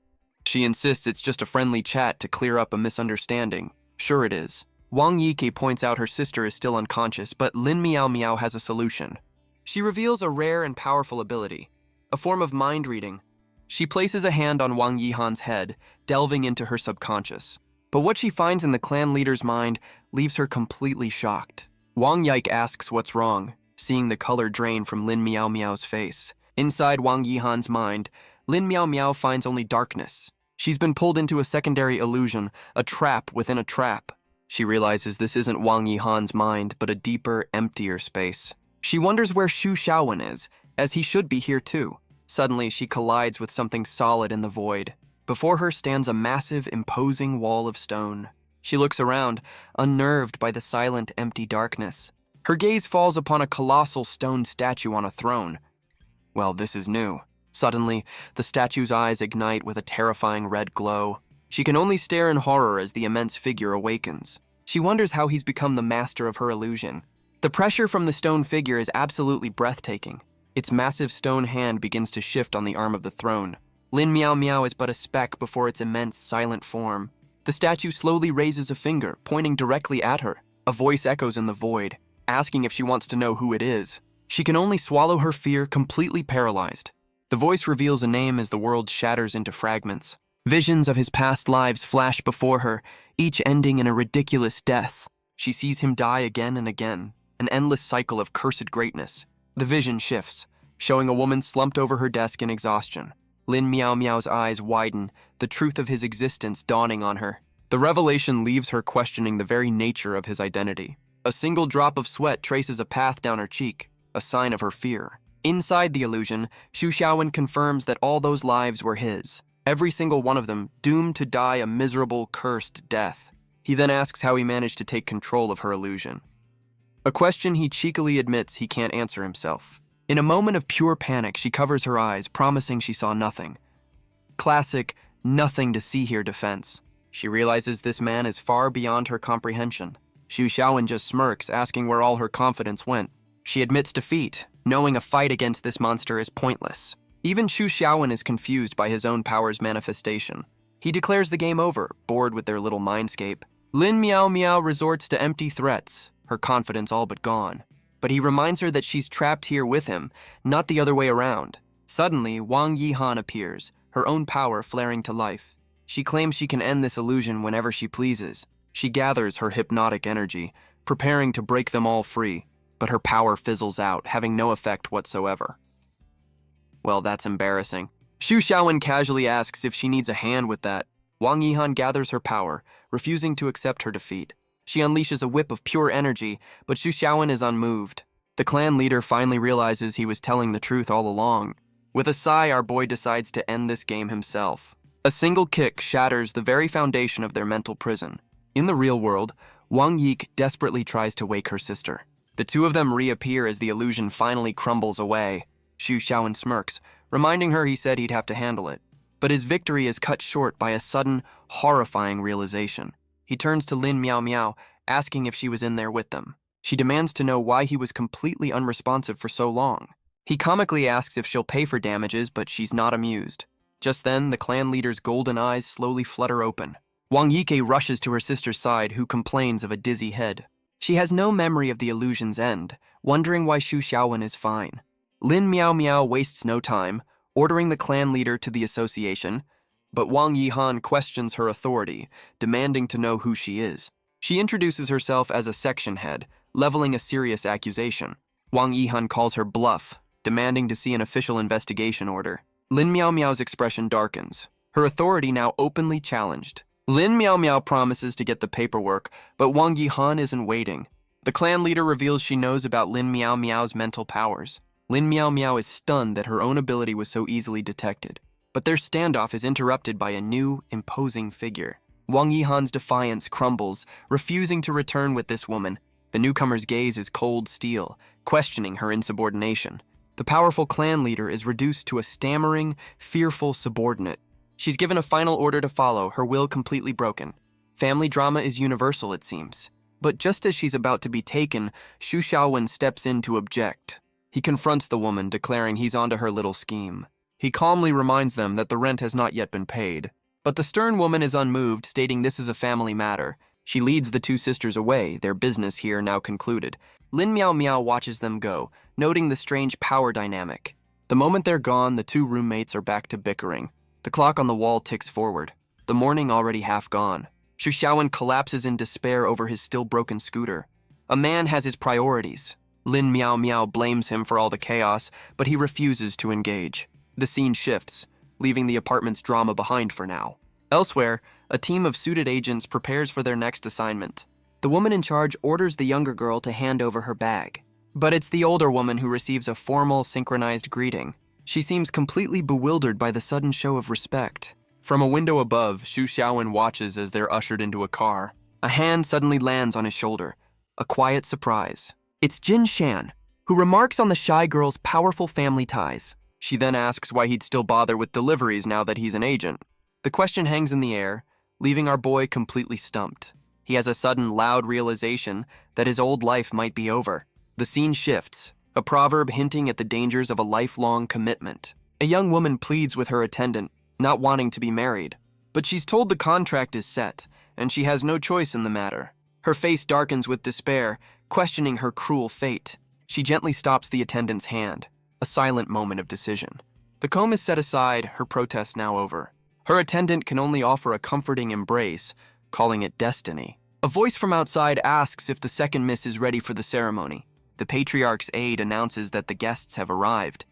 Speaker 1: She insists it's just a friendly chat to clear up a misunderstanding. Sure it is. Wang Yike points out her sister is still unconscious, but Lin Miao Miao has a solution. She reveals a rare and powerful ability, a form of mind reading. She places a hand on Wang Yihan's head, delving into her subconscious. But what she finds in the clan leader's mind leaves her completely shocked. Wang Yike asks what's wrong, seeing the color drain from Lin Miao Miao's face. Inside Wang Yihan's mind, Lin Miao Miao finds only darkness. She's been pulled into a secondary illusion, a trap within a trap. She realizes this isn't Wang Yihan's mind, but a deeper, emptier space. She wonders where Xu Xiaowen is, as he should be here too. Suddenly, she collides with something solid in the void. Before her stands a massive, imposing wall of stone. She looks around, unnerved by the silent, empty darkness. Her gaze falls upon a colossal stone statue on a throne. Well, this is new. Suddenly, the statue's eyes ignite with a terrifying red glow. She can only stare in horror as the immense figure awakens. She wonders how he's become the master of her illusion. The pressure from the stone figure is absolutely breathtaking. Its massive stone hand begins to shift on the arm of the throne. Lin Miao Miao is but a speck before its immense, silent form. The statue slowly raises a finger, pointing directly at her. A voice echoes in the void, asking if she wants to know who it is. She can only swallow her fear, completely paralyzed. The voice reveals a name as the world shatters into fragments. Visions of his past lives flash before her, each ending in a ridiculous death. She sees him die again and again, an endless cycle of cursed greatness. The vision shifts, showing a woman slumped over her desk in exhaustion. Lin Miao Miao's eyes widen, the truth of his existence dawning on her. The revelation leaves her questioning the very nature of his identity. A single drop of sweat traces a path down her cheek, a sign of her fear. Inside the illusion, Xu Xiaowen confirms that all those lives were his, every single one of them doomed to die a miserable, cursed death. He then asks how he managed to take control of her illusion. A question he cheekily admits he can't answer himself. In a moment of pure panic, she covers her eyes, promising she saw nothing. Classic, nothing to see here defense. She realizes this man is far beyond her comprehension. Xu Xiaowen just smirks, asking where all her confidence went. She admits defeat, knowing a fight against this monster is pointless. Even Xu Xiaowen is confused by his own power's manifestation. He declares the game over, bored with their little mindscape. Lin Miao Miao resorts to empty threats, her confidence all but gone. But he reminds her that she's trapped here with him, not the other way around. Suddenly, Wang Yihan appears, her own power flaring to life. She claims she can end this illusion whenever she pleases. She gathers her hypnotic energy, preparing to break them all free, but her power fizzles out, having no effect whatsoever. Well, that's embarrassing. Xu Xiaowen casually asks if she needs a hand with that. Wang Yihan gathers her power, refusing to accept her defeat. She unleashes a whip of pure energy, but Xu Xiaowen is unmoved. The clan leader finally realizes he was telling the truth all along. With a sigh, our boy decides to end this game himself. A single kick shatters the very foundation of their mental prison. In the real world, Wang Yike desperately tries to wake her sister. The two of them reappear as the illusion finally crumbles away. Xu Xiaowen smirks, reminding her he said he'd have to handle it. But his victory is cut short by a sudden, horrifying realization. He turns to Lin Miao Miao, asking if she was in there with them. She demands to know why he was completely unresponsive for so long. He comically asks if she'll pay for damages, but she's not amused. Just then, the clan leader's golden eyes slowly flutter open. Wang Yike rushes to her sister's side, who complains of a dizzy head. She has no memory of the illusion's end, wondering why Xu Xiaowen is fine. Lin Miao Miao wastes no time, ordering the clan leader to the association, but Wang Yihan questions her authority, demanding to know who she is. She introduces herself as a section head, leveling a serious accusation. Wang Yihan calls her bluff, demanding to see an official investigation order. Lin Miao Miao's expression darkens, her authority now openly challenged. Lin Miao Miao promises to get the paperwork, but Wang Yihan isn't waiting. The clan leader reveals she knows about Lin Miao Miao's mental powers. Lin Miao Miao is stunned that her own ability was so easily detected. But their standoff is interrupted by a new, imposing figure. Wang Yihan's defiance crumbles, refusing to return with this woman. The newcomer's gaze is cold steel, questioning her insubordination. The powerful clan leader is reduced to a stammering, fearful subordinate. She's given a final order to follow, her will completely broken. Family drama is universal, it seems. But just as she's about to be taken, Xu Xiaowen steps in to object. He confronts the woman, declaring he's onto her little scheme. He calmly reminds them that the rent has not yet been paid. But the stern woman is unmoved, stating this is a family matter. She leads the two sisters away, their business here now concluded. Lin Miao Miao watches them go, noting the strange power dynamic. The moment they're gone, the two roommates are back to bickering. The clock on the wall ticks forward, the morning already half gone. Xu Xiaowen collapses in despair over his still broken scooter. A man has his priorities. Lin Miao Miao blames him for all the chaos, but he refuses to engage. The scene shifts, leaving the apartment's drama behind for now. Elsewhere, a team of suited agents prepares for their next assignment. The woman in charge orders the younger girl to hand over her bag. But it's the older woman who receives a formal, synchronized greeting. She seems completely bewildered by the sudden show of respect. From a window above, Xu Xiaowen watches as they're ushered into a car. A hand suddenly lands on his shoulder. A quiet surprise. It's Jin Shan, who remarks on the shy girl's powerful family ties. She then asks why he'd still bother with deliveries now that he's an agent. The question hangs in the air, leaving our boy completely stumped. He has a sudden, loud realization that his old life might be over. The scene shifts, a proverb hinting at the dangers of a lifelong commitment. A young woman pleads with her attendant, not wanting to be married. But she's told the contract is set, and she has no choice in the matter. Her face darkens with despair, questioning her cruel fate. She gently stops the attendant's hand, a silent moment of decision. The comb is set aside, her protest now over. Her attendant can only offer a comforting embrace, calling it destiny. A voice from outside asks if the second miss is ready for the ceremony. The patriarch's aide announces that the guests have arrived.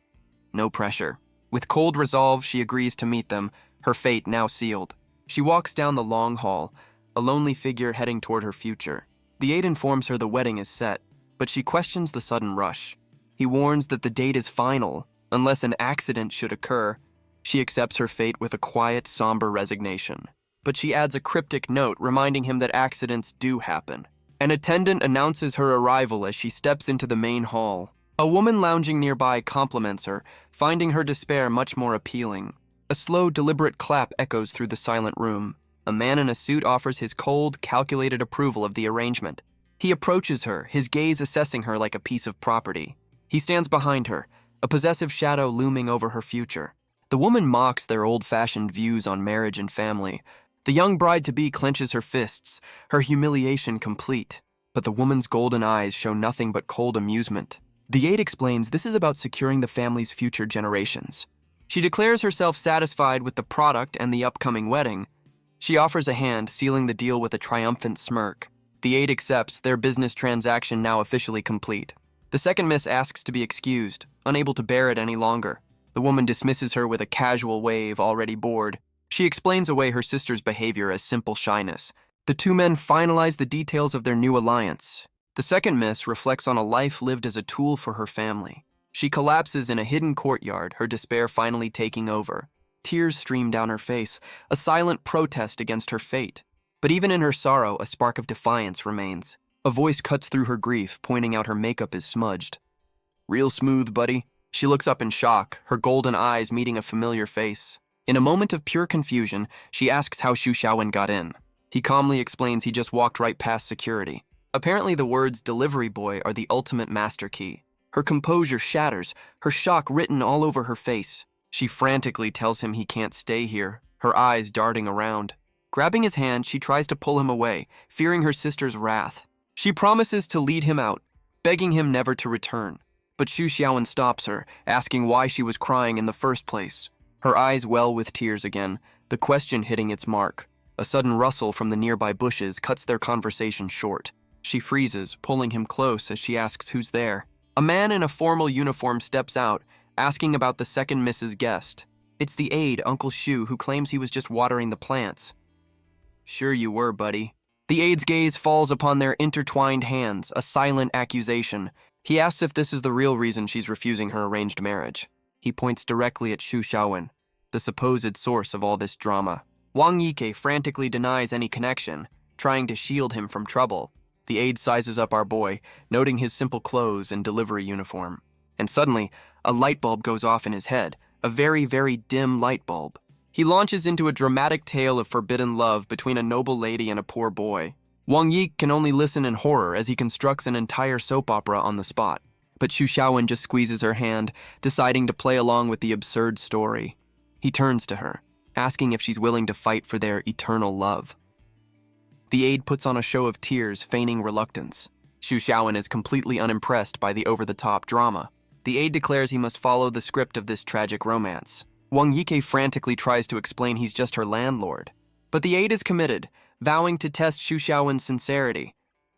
Speaker 1: No pressure. With cold resolve, she agrees to meet them, her fate now sealed. She walks down the long hall, a lonely figure heading toward her future. The aide informs her the wedding is set, but she questions the sudden rush. He warns that the date is final, unless an accident should occur. She accepts her fate with a quiet, somber resignation. But she adds a cryptic note reminding him that accidents do happen. An attendant announces her arrival as she steps into the main hall. A woman lounging nearby compliments her, finding her despair much more appealing. A slow, deliberate clap echoes through the silent room. A man in a suit offers his cold, calculated approval of the arrangement. He approaches her, his gaze assessing her like a piece of property. He stands behind her, a possessive shadow looming over her future. The woman mocks their old-fashioned views on marriage and family. The young bride-to-be clenches her fists, her humiliation complete. But the woman's golden eyes show nothing but cold amusement. The aide explains this is about securing the family's future generations. She declares herself satisfied with the product and the upcoming wedding. She offers a hand, sealing the deal with a triumphant smirk. The aide accepts, their business transaction now officially complete. The second miss asks to be excused, unable to bear it any longer. The woman dismisses her with a casual wave, already bored. She explains away her sister's behavior as simple shyness. The two men finalize the details of their new alliance. The second miss reflects on a life lived as a tool for her family. She collapses in a hidden courtyard, her despair finally taking over. Tears stream down her face, a silent protest against her fate. But even in her sorrow, a spark of defiance remains. A voice cuts through her grief, pointing out her makeup is smudged. "Real smooth, buddy." She looks up in shock, her golden eyes meeting a familiar face. In a moment of pure confusion, she asks how Xu Xiaowen got in. He calmly explains he just walked right past security. Apparently the words "delivery boy" are the ultimate master key. Her composure shatters, her shock written all over her face. She frantically tells him he can't stay here, her eyes darting around. Grabbing his hand, she tries to pull him away, fearing her sister's wrath. She promises to lead him out, begging him never to return. But Xu Xiaowen stops her, asking why she was crying in the first place. Her eyes well with tears again, the question hitting its mark. A sudden rustle from the nearby bushes cuts their conversation short. She freezes, pulling him close as she asks who's there. A man in a formal uniform steps out, asking about the second Mrs. Guest. It's the aide, Uncle Xu, who claims he was just watering the plants. Sure you were, buddy. The aide's gaze falls upon their intertwined hands, a silent accusation. He asks if this is the real reason she's refusing her arranged marriage. He points directly at Xu Xiaowen, the supposed source of all this drama. Wang Yike frantically denies any connection, trying to shield him from trouble. The aide sizes up our boy, noting his simple clothes and delivery uniform. And suddenly, a light bulb goes off in his head, a very, very dim light bulb. He launches into a dramatic tale of forbidden love between a noble lady and a poor boy. Wang Yi can only listen in horror as he constructs an entire soap opera on the spot. But Xu Xiaowen just squeezes her hand, deciding to play along with the absurd story. He turns to her, asking if she's willing to fight for their eternal love. The aide puts on a show of tears, feigning reluctance. Xu Xiaowen is completely unimpressed by the over-the-top drama. The aide declares he must follow the script of this tragic romance. Wang Yike frantically tries to explain he's just her landlord. But the aide is committed, vowing to test Xu Xiaowen's sincerity.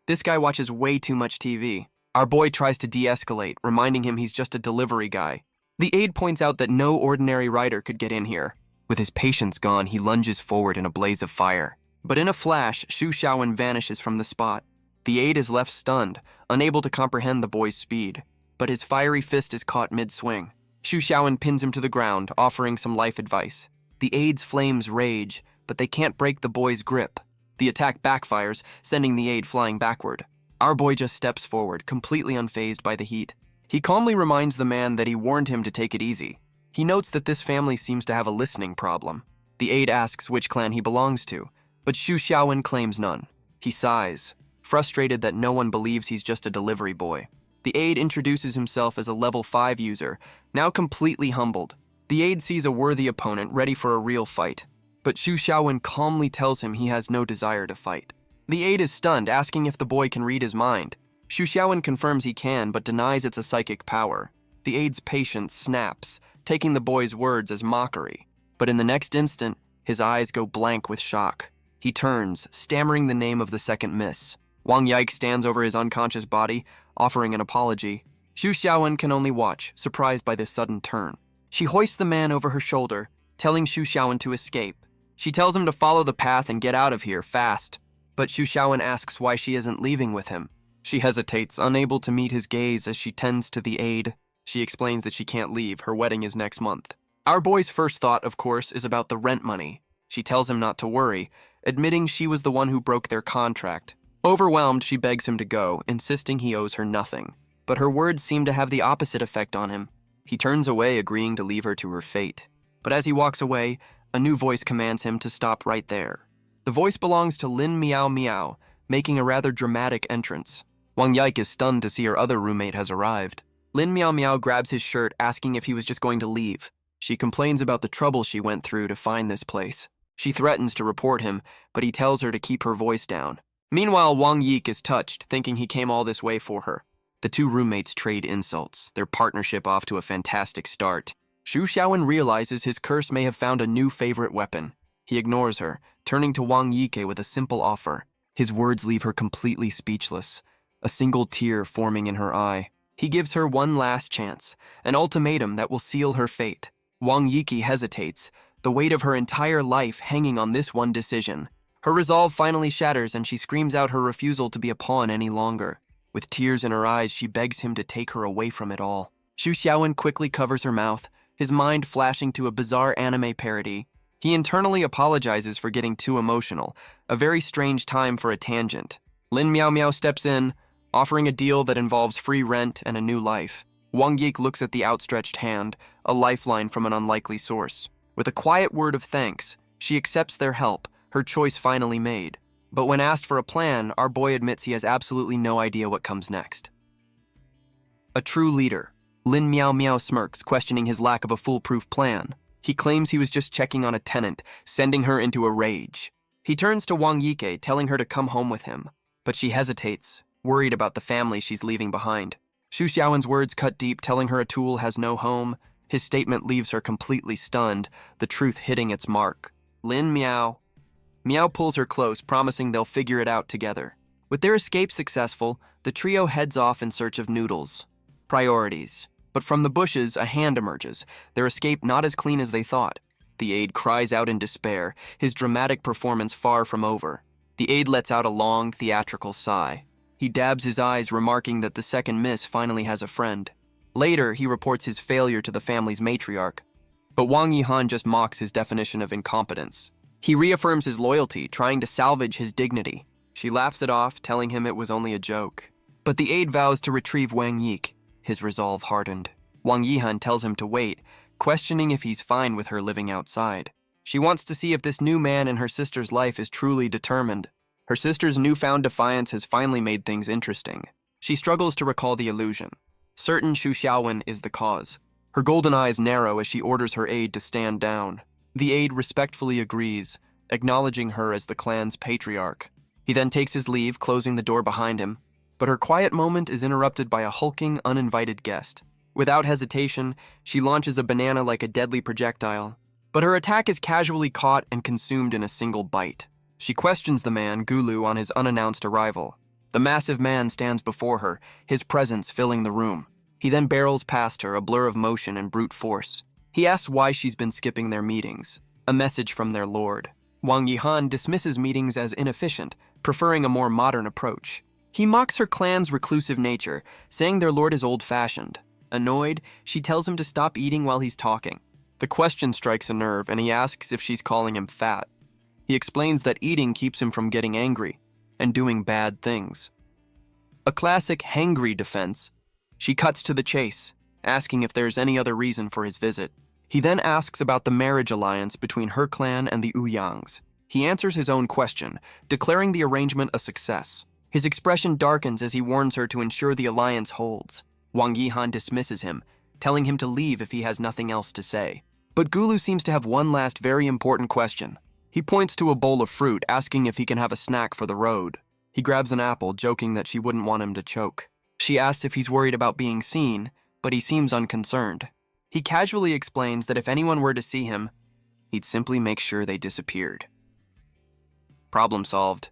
Speaker 1: This guy watches way too much TV. Our boy tries to de-escalate, reminding him he's just a delivery guy. The aide points out that no ordinary writer could get in here. With his patience gone, he lunges forward in a blaze of fire. But in a flash, Xu Xiaowen vanishes from the spot. The aide is left stunned, unable to comprehend the boy's speed. But his fiery fist is caught mid-swing. Xu Xiaowen pins him to the ground, offering some life advice. The aide's flames rage, but they can't break the boy's grip. The attack backfires, sending the aide flying backward. Our boy just steps forward, completely unfazed by the heat. He calmly reminds the man that he warned him to take it easy. He notes that this family seems to have a listening problem. The aide asks which clan he belongs to, but Xu Xiaowen claims none. He sighs, frustrated that no one believes he's just a delivery boy. The aide introduces himself as a level 5 user, now completely humbled. The aide sees a worthy opponent ready for a real fight, but Xu Xiaowen calmly tells him he has no desire to fight. The aide is stunned, asking if the boy can read his mind. Xu Xiaowen confirms he can, but denies it's a psychic power. The aide's patience snaps, taking the boy's words as mockery. But in the next instant, his eyes go blank with shock. He turns, stammering the name of the second miss. Wang Yike stands over his unconscious body, offering an apology. Xu Xiaowen can only watch, surprised by this sudden turn. She hoists the man over her shoulder, telling Xu Xiaowen to escape. She tells him to follow the path and get out of here, fast. But Xu Xiaowen asks why she isn't leaving with him. She hesitates, unable to meet his gaze as she tends to the aide. She explains that she can't leave, her wedding is next month. Our boy's first thought, of course, is about the rent money. She tells him not to worry, admitting she was the one who broke their contract. Overwhelmed, she begs him to go, insisting he owes her nothing. But her words seem to have the opposite effect on him. He turns away, agreeing to leave her to her fate. But as he walks away, a new voice commands him to stop right there. The voice belongs to Lin Miao Miao, making a rather dramatic entrance. Wang Yike is stunned to see her other roommate has arrived. Lin Miao Miao grabs his shirt, asking if he was just going to leave. She complains about the trouble she went through to find this place. She threatens to report him, but he tells her to keep her voice down. Meanwhile, Wang Yike is touched, thinking he came all this way for her. The two roommates trade insults, their partnership off to a fantastic start. Xu Xiaowen realizes his curse may have found a new favorite weapon. He ignores her, turning to Wang Yike with a simple offer. His words leave her completely speechless, a single tear forming in her eye. He gives her one last chance, an ultimatum that will seal her fate. Wang Yike hesitates, the weight of her entire life hanging on this one decision. Her resolve finally shatters and she screams out her refusal to be a pawn any longer. With tears in her eyes, she begs him to take her away from it all. Xu Xiaowen quickly covers her mouth, his mind flashing to a bizarre anime parody. He internally apologizes for getting too emotional, a very strange time for a tangent. Lin Miao Miao steps in, offering a deal that involves free rent and a new life. Wang Yike looks at the outstretched hand, a lifeline from an unlikely source. With a quiet word of thanks, she accepts their help, her choice finally made. But when asked for a plan, our boy admits he has absolutely no idea what comes next. A true leader. Lin Miao Miao smirks, questioning his lack of a foolproof plan. He claims he was just checking on a tenant, sending her into a rage. He turns to Wang Yike, telling her to come home with him. but she hesitates, worried about the family she's leaving behind. Xu Xiaowen's words cut deep, telling her Atul has no home. His statement leaves her completely stunned, the truth hitting its mark. Lin Miao. Miao pulls her close, promising they'll figure it out together. With their escape successful, the trio heads off in search of noodles. Priorities. But from the bushes, a hand emerges, their escape not as clean as they thought. The aide cries out in despair, his dramatic performance far from over. The aide lets out a long, theatrical sigh. He dabs his eyes, remarking that the second miss finally has a friend. Later, he reports his failure to the family's matriarch. But Wang Yihan just mocks his definition of incompetence. He reaffirms his loyalty, trying to salvage his dignity. She laughs it off, telling him it was only a joke. But the aide vows to retrieve Wang Yik. His resolve hardened. Wang Yihan tells him to wait, questioning if he's fine with her living outside. She wants to see if this new man in her sister's life is truly determined. Her sister's newfound defiance has finally made things interesting. She struggles to recall the illusion. Certain Xu Xiaowen is the cause. Her golden eyes narrow as she orders her aide to stand down. The aide respectfully agrees, acknowledging her as the clan's patriarch. He then takes his leave, closing the door behind him. But her quiet moment is interrupted by a hulking, uninvited guest. Without hesitation, she launches a banana like a deadly projectile. But her attack is casually caught and consumed in a single bite. She questions the man, Gulu, on his unannounced arrival. The massive man stands before her, his presence filling the room. He then barrels past her, a blur of motion and brute force. He asks why she's been skipping their meetings. A message from their lord. Wang Yihan dismisses meetings as inefficient, preferring a more modern approach. He mocks her clan's reclusive nature, saying their lord is old-fashioned. Annoyed, she tells him to stop eating while he's talking. The question strikes a nerve, and he asks if she's calling him fat. He explains that eating keeps him from getting angry and doing bad things. A classic hangry defense. She cuts to the chase, asking if there's any other reason for his visit. He then asks about the marriage alliance between her clan and the Ouyangs. He answers his own question, declaring the arrangement a success. His expression darkens as he warns her to ensure the alliance holds. Wang Yihan dismisses him, telling him to leave if he has nothing else to say. But Gulu seems to have one last very important question. He points to a bowl of fruit, asking if he can have a snack for the road. He grabs an apple, joking that she wouldn't want him to choke. She asks if he's worried about being seen, but he seems unconcerned. He casually explains that if anyone were to see him, he'd simply make sure they disappeared. Problem solved.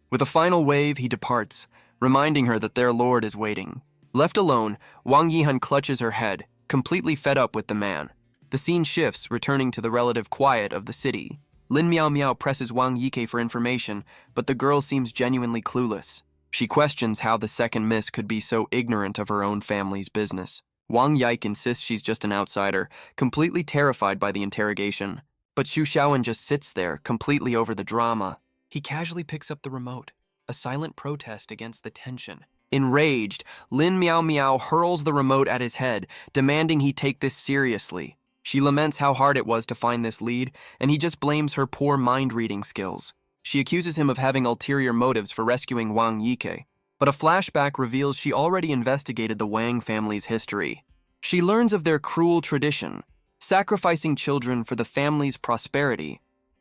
Speaker 1: With a final wave, he departs, reminding her that their lord is waiting. Left alone, Wang Yihan clutches her head, completely fed up with the man. The scene shifts, returning to the relative quiet of the city. Lin Miao Miao presses Wang Yike for information, but the girl seems genuinely clueless. She questions how the second miss could be so ignorant of her own family's business. Wang Yike insists she's just an outsider, completely terrified by the interrogation. But Xu Xiaowen just sits there, completely over the drama. He casually picks up the remote, a silent protest against the tension. Enraged, Lin Miao Miao hurls the remote at his head, demanding he take this seriously. She laments how hard it was to find this lead, and he just blames her poor mind-reading skills. She accuses him of having ulterior motives for rescuing Wang Yike, but a flashback reveals she already investigated the Wang family's history. She learns of their cruel tradition, sacrificing children for the family's prosperity.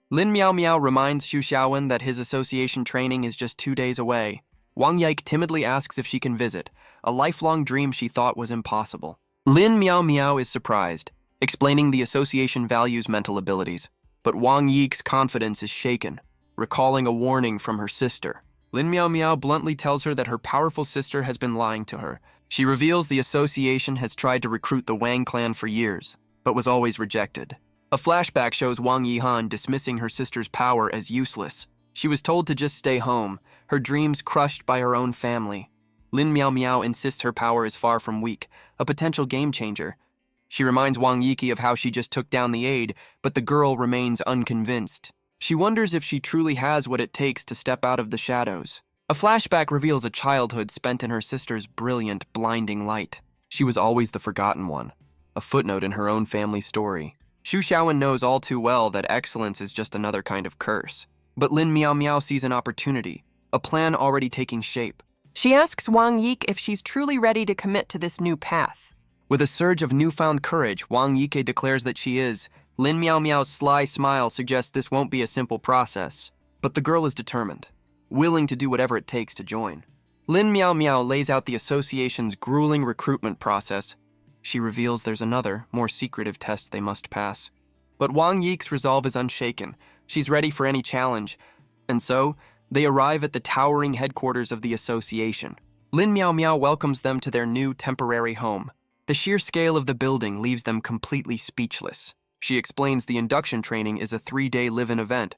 Speaker 1: Lin Miao Miao reminds Xu Xiaowen that his association training is just 2 days away. Wang Yike timidly asks if she can visit, a lifelong dream she thought was impossible. Lin Miao Miao is surprised, explaining the association values mental abilities. But Wang Yike's confidence is shaken, recalling a warning from her sister. Lin Miao Miao bluntly tells her that her powerful sister has been lying to her. She reveals the association has tried to recruit the Wang clan for years, but was always rejected. A flashback shows Wang Yihan dismissing her sister's power as useless. She was told to just stay home, her dreams crushed by her own family. Lin Miao Miao insists her power is far from weak, a potential game changer. She reminds Wang Yike of how she just took down the aide, but the girl remains unconvinced. She wonders if she truly has what it takes to step out of the shadows. A flashback reveals a childhood spent in her sister's brilliant, blinding light. She was always the forgotten one, a footnote in her own family story. Xu Xiaowen knows all too well that excellence is just another kind of curse. But Lin Miao Miao sees an opportunity, a plan already taking shape.
Speaker 2: She asks Wang Yike if she's truly ready to commit to this new path.
Speaker 1: With a surge of newfound courage, Wang Yike declares that she is. Lin Miao Miao's sly smile suggests this won't be a simple process, but the girl is determined. willing to do whatever it takes to join. Lin Miao Miao lays out the association's grueling recruitment process. She reveals there's another, more secretive test they must pass. But Wang Yik's resolve is unshaken. She's ready for any challenge. And so, they arrive at the towering headquarters of the association. Lin Miao Miao welcomes them to their new temporary home. The sheer scale of the building leaves them completely speechless. She explains the induction training is a 3-day live-in event.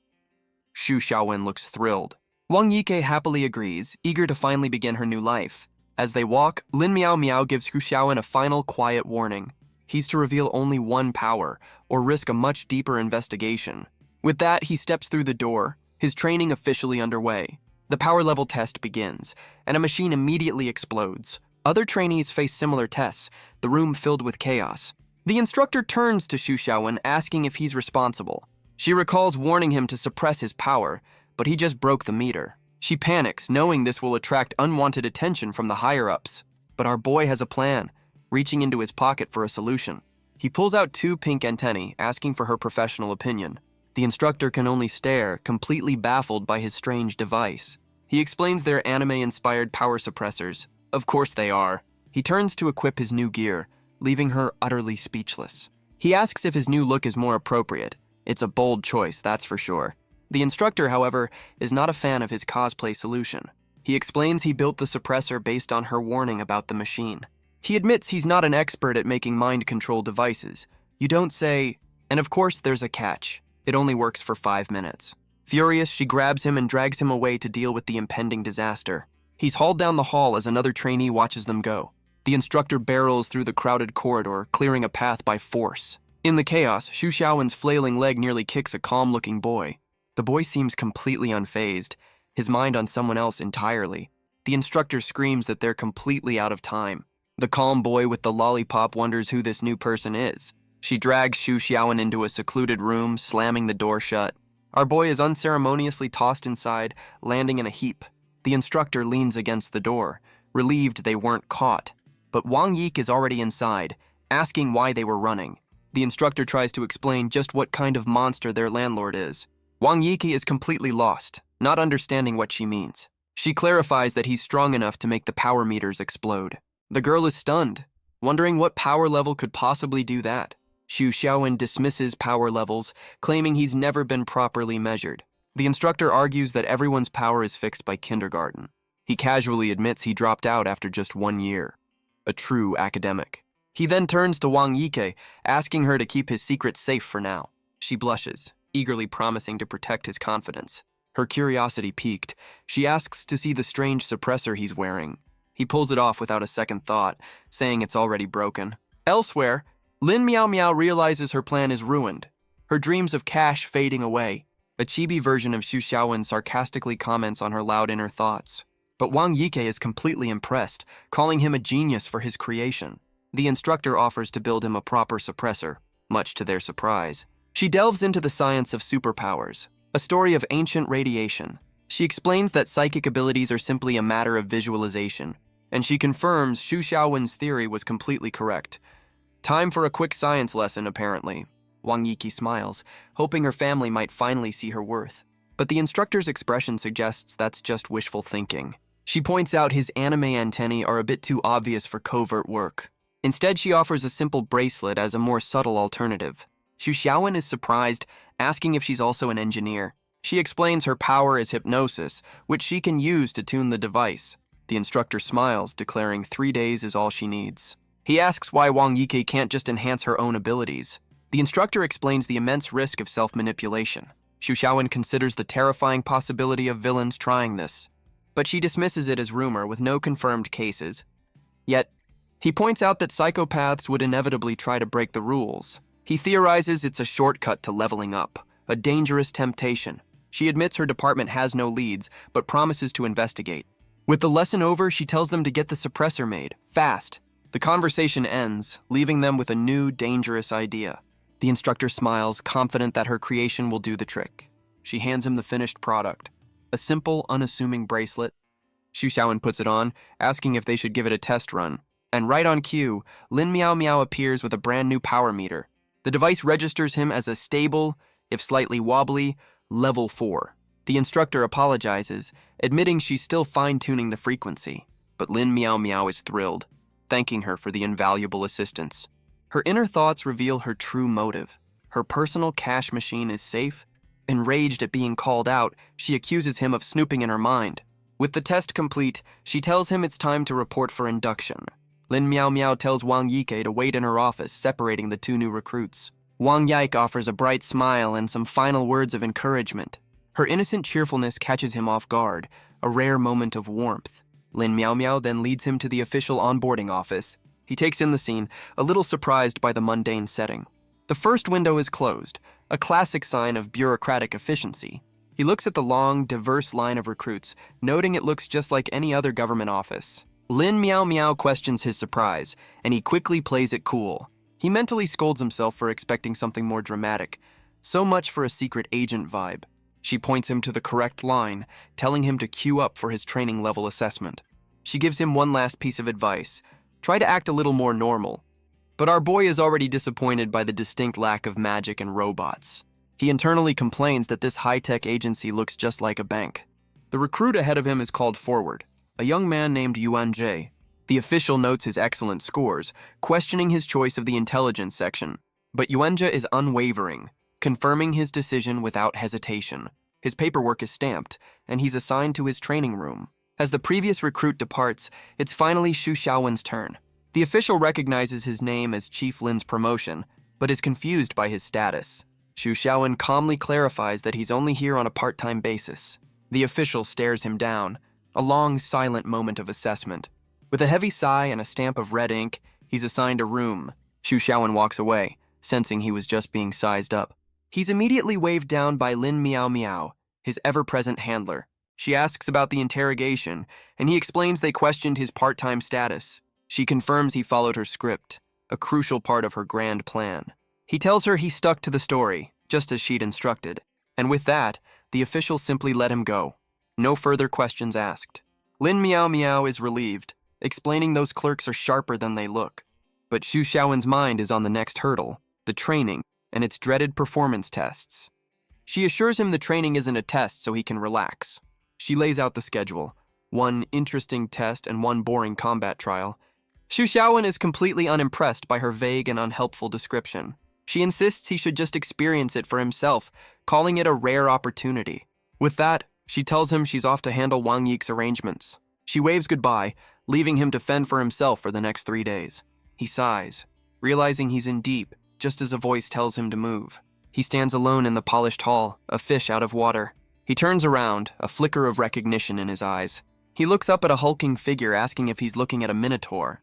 Speaker 1: Xu Xiaowen looks thrilled. Wang Yike happily agrees, eager to finally begin her new life. As they walk, Lin Miao Miao gives Xu Xiaowen a final quiet warning. He's to reveal only one power, or risk a much deeper investigation. With that, he steps through the door, his training officially underway. The power level test begins, and a machine immediately explodes. Other trainees face similar tests, the room filled with chaos. The instructor turns to Xu Xiaowen, asking if he's responsible. She recalls warning him to suppress his power, but he just broke the meter. She panics, knowing this will attract unwanted attention from the higher-ups. But our boy has a plan, reaching into his pocket for a solution. He pulls out 2 pink antennae, asking for her professional opinion. The instructor can only stare, completely baffled by his strange device. He explains they're anime-inspired power suppressors. Of course they are. He turns to equip his new gear, leaving her utterly speechless. He asks if his new look is more appropriate. It's a bold choice, that's for sure. The instructor, however, is not a fan of his cosplay solution. He explains he built the suppressor based on her warning about the machine. He admits he's not an expert at making mind-control devices. You don't say, and of course there's a catch. It only works for 5 minutes. Furious, she grabs him and drags him away to deal with the impending disaster. He's hauled down the hall as another trainee watches them go. The instructor barrels through the crowded corridor, clearing a path by force. In the chaos, Xu Xiaowen's flailing leg nearly kicks a calm-looking boy. The boy seems completely unfazed, his mind on someone else entirely. The instructor screams that they're completely out of time. The calm boy with the lollipop wonders who this new person is. She drags Xu Xiaowen into a secluded room, slamming the door shut. Our boy is unceremoniously tossed inside, landing in a heap. The instructor leans against the door, relieved they weren't caught. But Wang Yik is already inside, asking why they were running. The instructor tries to explain just what kind of monster their landlord is. Wang Yiki is completely lost, not understanding what she means. She clarifies that he's strong enough to make the power meters explode. The girl is stunned, wondering what power level could possibly do that. Xu Xiaowen dismisses power levels, claiming he's never been properly measured. The instructor argues that everyone's power is fixed by kindergarten. He casually admits he dropped out after just 1 year. A true academic. He then turns to Wang Yike, asking her to keep his secret safe for now. She blushes, eagerly promising to protect his confidence. Her curiosity piqued. She asks to see the strange suppressor he's wearing. He pulls it off without a second thought, saying it's already broken. Elsewhere, Lin Miao Miao realizes her plan is ruined, her dreams of cash fading away. A chibi version of Xu Xiaowen sarcastically comments on her loud inner thoughts. But Wang Yike is completely impressed, calling him a genius for his creation. The instructor offers to build him a proper suppressor, much to their surprise. She delves into the science of superpowers, a story of ancient radiation. She explains that psychic abilities are simply a matter of visualization, and she confirms Xu Xiaowen's theory was completely correct. Time for a quick science lesson, apparently. Wang Yiki smiles, hoping her family might finally see her worth. But the instructor's expression suggests that's just wishful thinking. She points out his anime antennae are a bit too obvious for covert work. Instead, she offers a simple bracelet as a more subtle alternative. Xu Xiaowen is surprised, asking if she's also an engineer. She explains her power is hypnosis, which she can use to tune the device. The instructor smiles, declaring 3 days is all she needs. He asks why Wang Yike can't just enhance her own abilities. The instructor explains the immense risk of self-manipulation. Xu Xiaowen considers the terrifying possibility of villains trying this, but she dismisses it as rumor with no confirmed cases. Yet, he points out that psychopaths would inevitably try to break the rules. He theorizes it's a shortcut to leveling up, a dangerous temptation. She admits her department has no leads, but promises to investigate. With the lesson over, she tells them to get the suppressor made, fast. The conversation ends, leaving them with a new, dangerous idea. The instructor smiles, confident that her creation will do the trick. She hands him the finished product, a simple, unassuming bracelet. Xu Xiaowen puts it on, asking if they should give it a test run. And right on cue, Lin Miao Miao appears with a brand new power meter. The device registers him as a stable, if slightly wobbly, level 4. The instructor apologizes, admitting she's still fine-tuning the frequency, but Lin Meow Meow is thrilled, thanking her for the invaluable assistance. Her inner thoughts reveal her true motive. Her personal cash machine is safe. Enraged at being called out, she accuses him of snooping in her mind. With the test complete, she tells him it's time to report for induction. Lin Meow Meow tells Wang Yike to wait in her office, separating the two new recruits. Wang Yike offers a bright smile and some final words of encouragement. Her innocent cheerfulness catches him off guard, a rare moment of warmth. Lin Meow Meow then leads him to the official onboarding office. He takes in the scene, a little surprised by the mundane setting. The first window is closed, a classic sign of bureaucratic efficiency. He looks at the long, diverse line of recruits, noting it looks just like any other government office. Lin Meow Meow questions his surprise, and he quickly plays it cool. He mentally scolds himself for expecting something more dramatic. So much for a secret agent vibe. She points him to the correct line, telling him to queue up for his training level assessment. She gives him one last piece of advice. Try to act a little more normal. But our boy is already disappointed by the distinct lack of magic and robots. He internally complains that this high-tech agency looks just like a bank. The recruit ahead of him is called forward, a young man named Yuan Jie. The official notes his excellent scores, questioning his choice of the intelligence section. But Yuan Jie is unwavering, confirming his decision without hesitation. His paperwork is stamped, and he's assigned to his training room. As the previous recruit departs, it's finally Xu Xiaowen's turn. The official recognizes his name as Chief Lin's promotion, but is confused by his status. Xu Xiaowen calmly clarifies that he's only here on a part-time basis. The official stares him down, a long, silent moment of assessment. With a heavy sigh and a stamp of red ink, he's assigned a room. Xu Xiaowen walks away, sensing he was just being sized up. He's immediately waved down by Lin Meow Meow, his ever-present handler. She asks about the interrogation, and he explains they questioned his part-time status. She confirms he followed her script, a crucial part of her grand plan. He tells her he stuck to the story, just as she'd instructed, and with that, the official simply let him go. No further questions asked. Lin Meow Meow is relieved, explaining those clerks are sharper than they look. But Xu Xiaowen's mind is on the next hurdle, the training, and its dreaded performance tests. She assures him the training isn't a test so he can relax. She lays out the schedule, one interesting test and one boring combat trial. Xu Xiaowen is completely unimpressed by her vague and unhelpful description. She insists he should just experience it for himself, calling it a rare opportunity. With that, she tells him she's off to handle Wang Yike's arrangements. She waves goodbye, leaving him to fend for himself for the next 3 days. He sighs, realizing he's in deep, just as a voice tells him to move. He stands alone in the polished hall, a fish out of water. He turns around, a flicker of recognition in his eyes. He looks up at a hulking figure, asking if he's looking at a minotaur.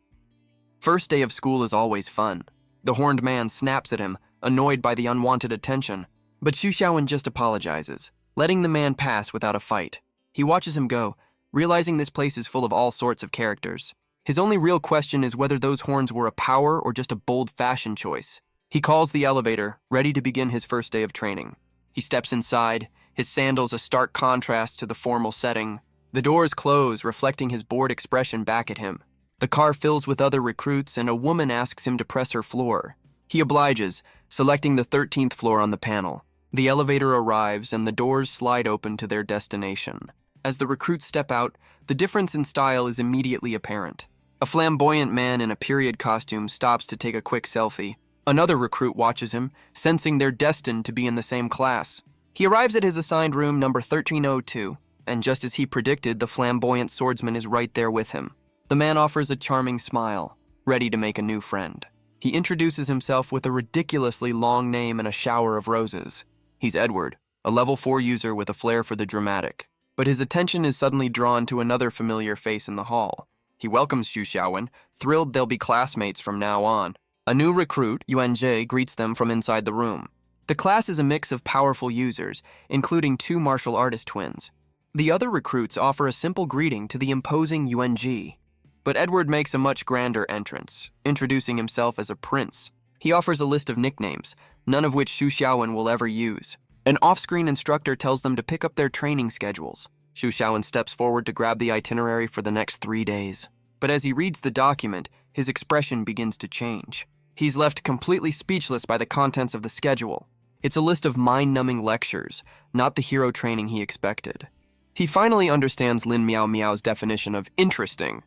Speaker 1: First day of school is always fun. The horned man snaps at him, annoyed by the unwanted attention. But Xu Xiaowen just apologizes, letting the man pass without a fight. He watches him go, realizing this place is full of all sorts of characters. His only real question is whether those horns were a power or just a bold fashion choice. He calls the elevator, ready to begin his first day of training. He steps inside, his sandals a stark contrast to the formal setting. The doors close, reflecting his bored expression back at him. The car fills with other recruits, and a woman asks him to press her floor. He obliges, selecting the 13th floor on the panel. The elevator arrives, and the doors slide open to their destination. As the recruits step out, the difference in style is immediately apparent. A flamboyant man in a period costume stops to take a quick selfie. Another recruit watches him, sensing they're destined to be in the same class. He arrives at his assigned room number 1302, and just as he predicted, the flamboyant swordsman is right there with him. The man offers a charming smile, ready to make a new friend. He introduces himself with a ridiculously long name and a shower of roses. He's Edward, a level 4 user with a flair for the dramatic. But his attention is suddenly drawn to another familiar face in the hall. He welcomes Xu Xiaowen, thrilled they'll be classmates from now on. A new recruit, Yuan Jie, greets them from inside the room. The class is a mix of powerful users, including 2 martial artist twins. The other recruits offer a simple greeting to the imposing Yuan Jie. But Edward makes a much grander entrance, introducing himself as a prince. He offers a list of nicknames, none of which Xu Xiaowen will ever use. An off-screen instructor tells them to pick up their training schedules. Xu Xiaowen steps forward to grab the itinerary for the next 3 days. But as he reads the document, his expression begins to change. He's left completely speechless by the contents of the schedule. It's a list of mind-numbing lectures, not the hero training he expected. He finally understands Lin Miao Miao's definition of interesting.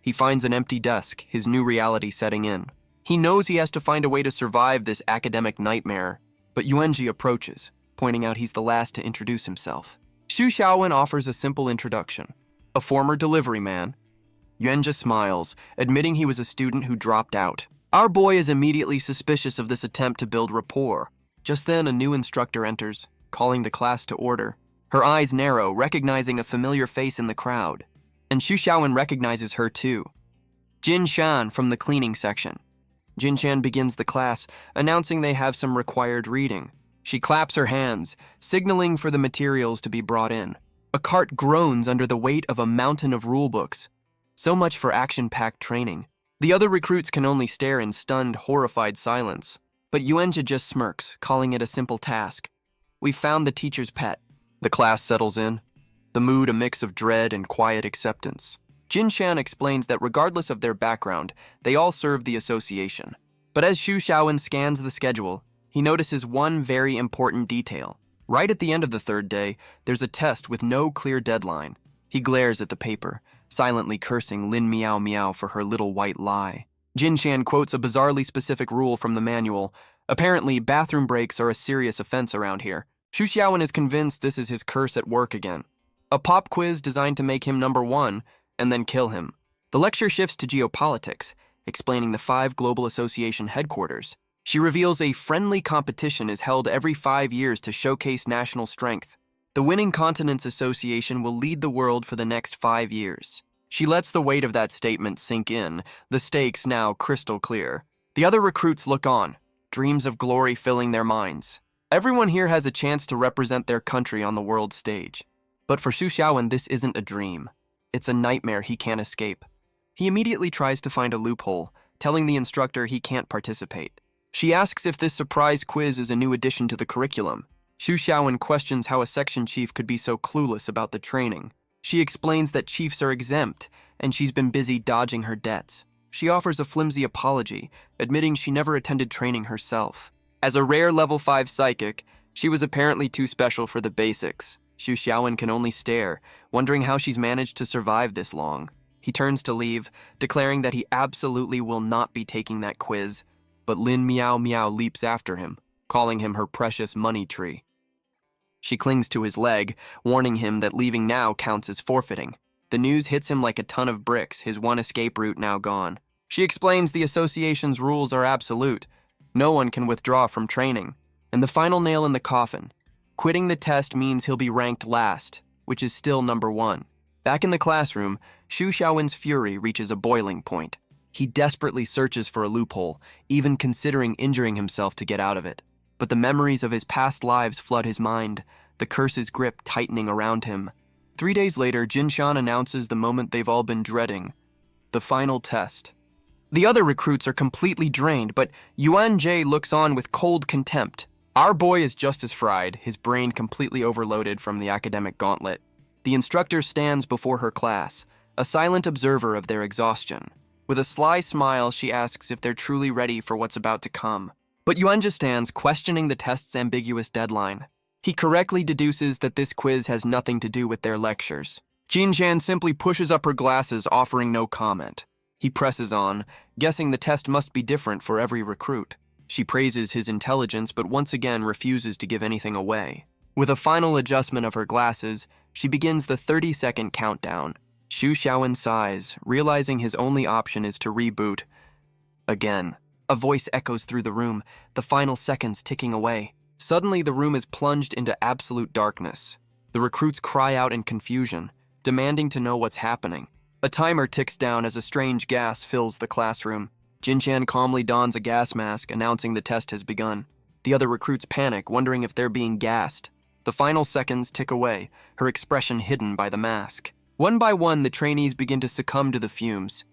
Speaker 1: He finds an empty desk, his new reality setting in. He knows he has to find a way to survive this academic nightmare, but Yuanji approaches, pointing out he's the last to introduce himself. Xu Xiaowen offers a simple introduction. A former delivery man. Yuanji smiles, admitting he was a student who dropped out. Our boy is immediately suspicious of this attempt to build rapport. Just then, a new instructor enters, calling the class to order. Her eyes narrow, recognizing a familiar face in the crowd. And Xu Xiaowen recognizes her too. Jin Shan from the cleaning section. Jin Shan begins the class, announcing they have some required reading. She claps her hands, signaling for the materials to be brought in. A cart groans under the weight of a mountain of rulebooks. So much for action-packed training. The other recruits can only stare in stunned, horrified silence. But Yuanji just smirks, calling it a simple task. We've found the teacher's pet. The class settles in, the mood a mix of dread and quiet acceptance. Jin Shan explains that regardless of their background, they all serve the association. But as Xu Xiaowen scans the schedule, he notices one very important detail. Right at the end of the third day, there's a test with no clear deadline. He glares at the paper, silently cursing Lin Miao Miao for her little white lie. Jin Shan quotes a bizarrely specific rule from the manual. Apparently, bathroom breaks are a serious offense around here. Xu Xiaowen is convinced this is his curse at work again. A pop quiz designed to make him number one, and then kill him. The lecture shifts to geopolitics, explaining the 5 Global Association headquarters. She reveals a friendly competition is held every 5 years to showcase national strength. The winning Continents Association will lead the world for the next 5 years. She lets the weight of that statement sink in, the stakes now crystal clear. The other recruits look on, dreams of glory filling their minds. Everyone here has a chance to represent their country on the world stage. But for Xu Xiaowen, this isn't a dream. It's a nightmare he can't escape. He immediately tries to find a loophole, telling the instructor he can't participate. She asks if this surprise quiz is a new addition to the curriculum. Xu Xiaowen questions how a section chief could be so clueless about the training. She explains that chiefs are exempt, and she's been busy dodging her debts. She offers a flimsy apology, admitting she never attended training herself. As a rare level 5 psychic, she was apparently too special for the basics. Xu Xiaowen can only stare, wondering how she's managed to survive this long. He turns to leave, declaring that he absolutely will not be taking that quiz, but Lin Miao Miao leaps after him, calling him her precious money tree. She clings to his leg, warning him that leaving now counts as forfeiting. The news hits him like a ton of bricks, his one escape route now gone. She explains the association's rules are absolute. No one can withdraw from training. And the final nail in the coffin. Quitting the test means he'll be ranked last, which is still number 1. Back in the classroom, Xu Xiaowen's fury reaches a boiling point. He desperately searches for a loophole, even considering injuring himself to get out of it. But the memories of his past lives flood his mind, the curse's grip tightening around him. 3 days later, Jin Shan announces the moment they've all been dreading. The final test. The other recruits are completely drained, but Yuan Jie looks on with cold contempt. Our boy is just as fried, his brain completely overloaded from the academic gauntlet. The instructor stands before her class, a silent observer of their exhaustion. With a sly smile, she asks if they're truly ready for what's about to come. But Yuanji stands, questioning the test's ambiguous deadline. He correctly deduces that this quiz has nothing to do with their lectures. Jin Shan simply pushes up her glasses, offering no comment. He presses on, guessing the test must be different for every recruit. She praises his intelligence, but once again refuses to give anything away. With a final adjustment of her glasses, she begins the 30-second countdown. Xu Xiaowen sighs, realizing his only option is to reboot. Again. A voice echoes through the room, the final seconds ticking away. Suddenly, the room is plunged into absolute darkness. The recruits cry out in confusion, demanding to know what's happening. A timer ticks down as a strange gas fills the classroom. Jin Shan calmly dons a gas mask, announcing the test has begun. The other recruits panic, wondering if they're being gassed. The final seconds tick away, her expression hidden by the mask. One by one, the trainees begin to succumb to the fumes.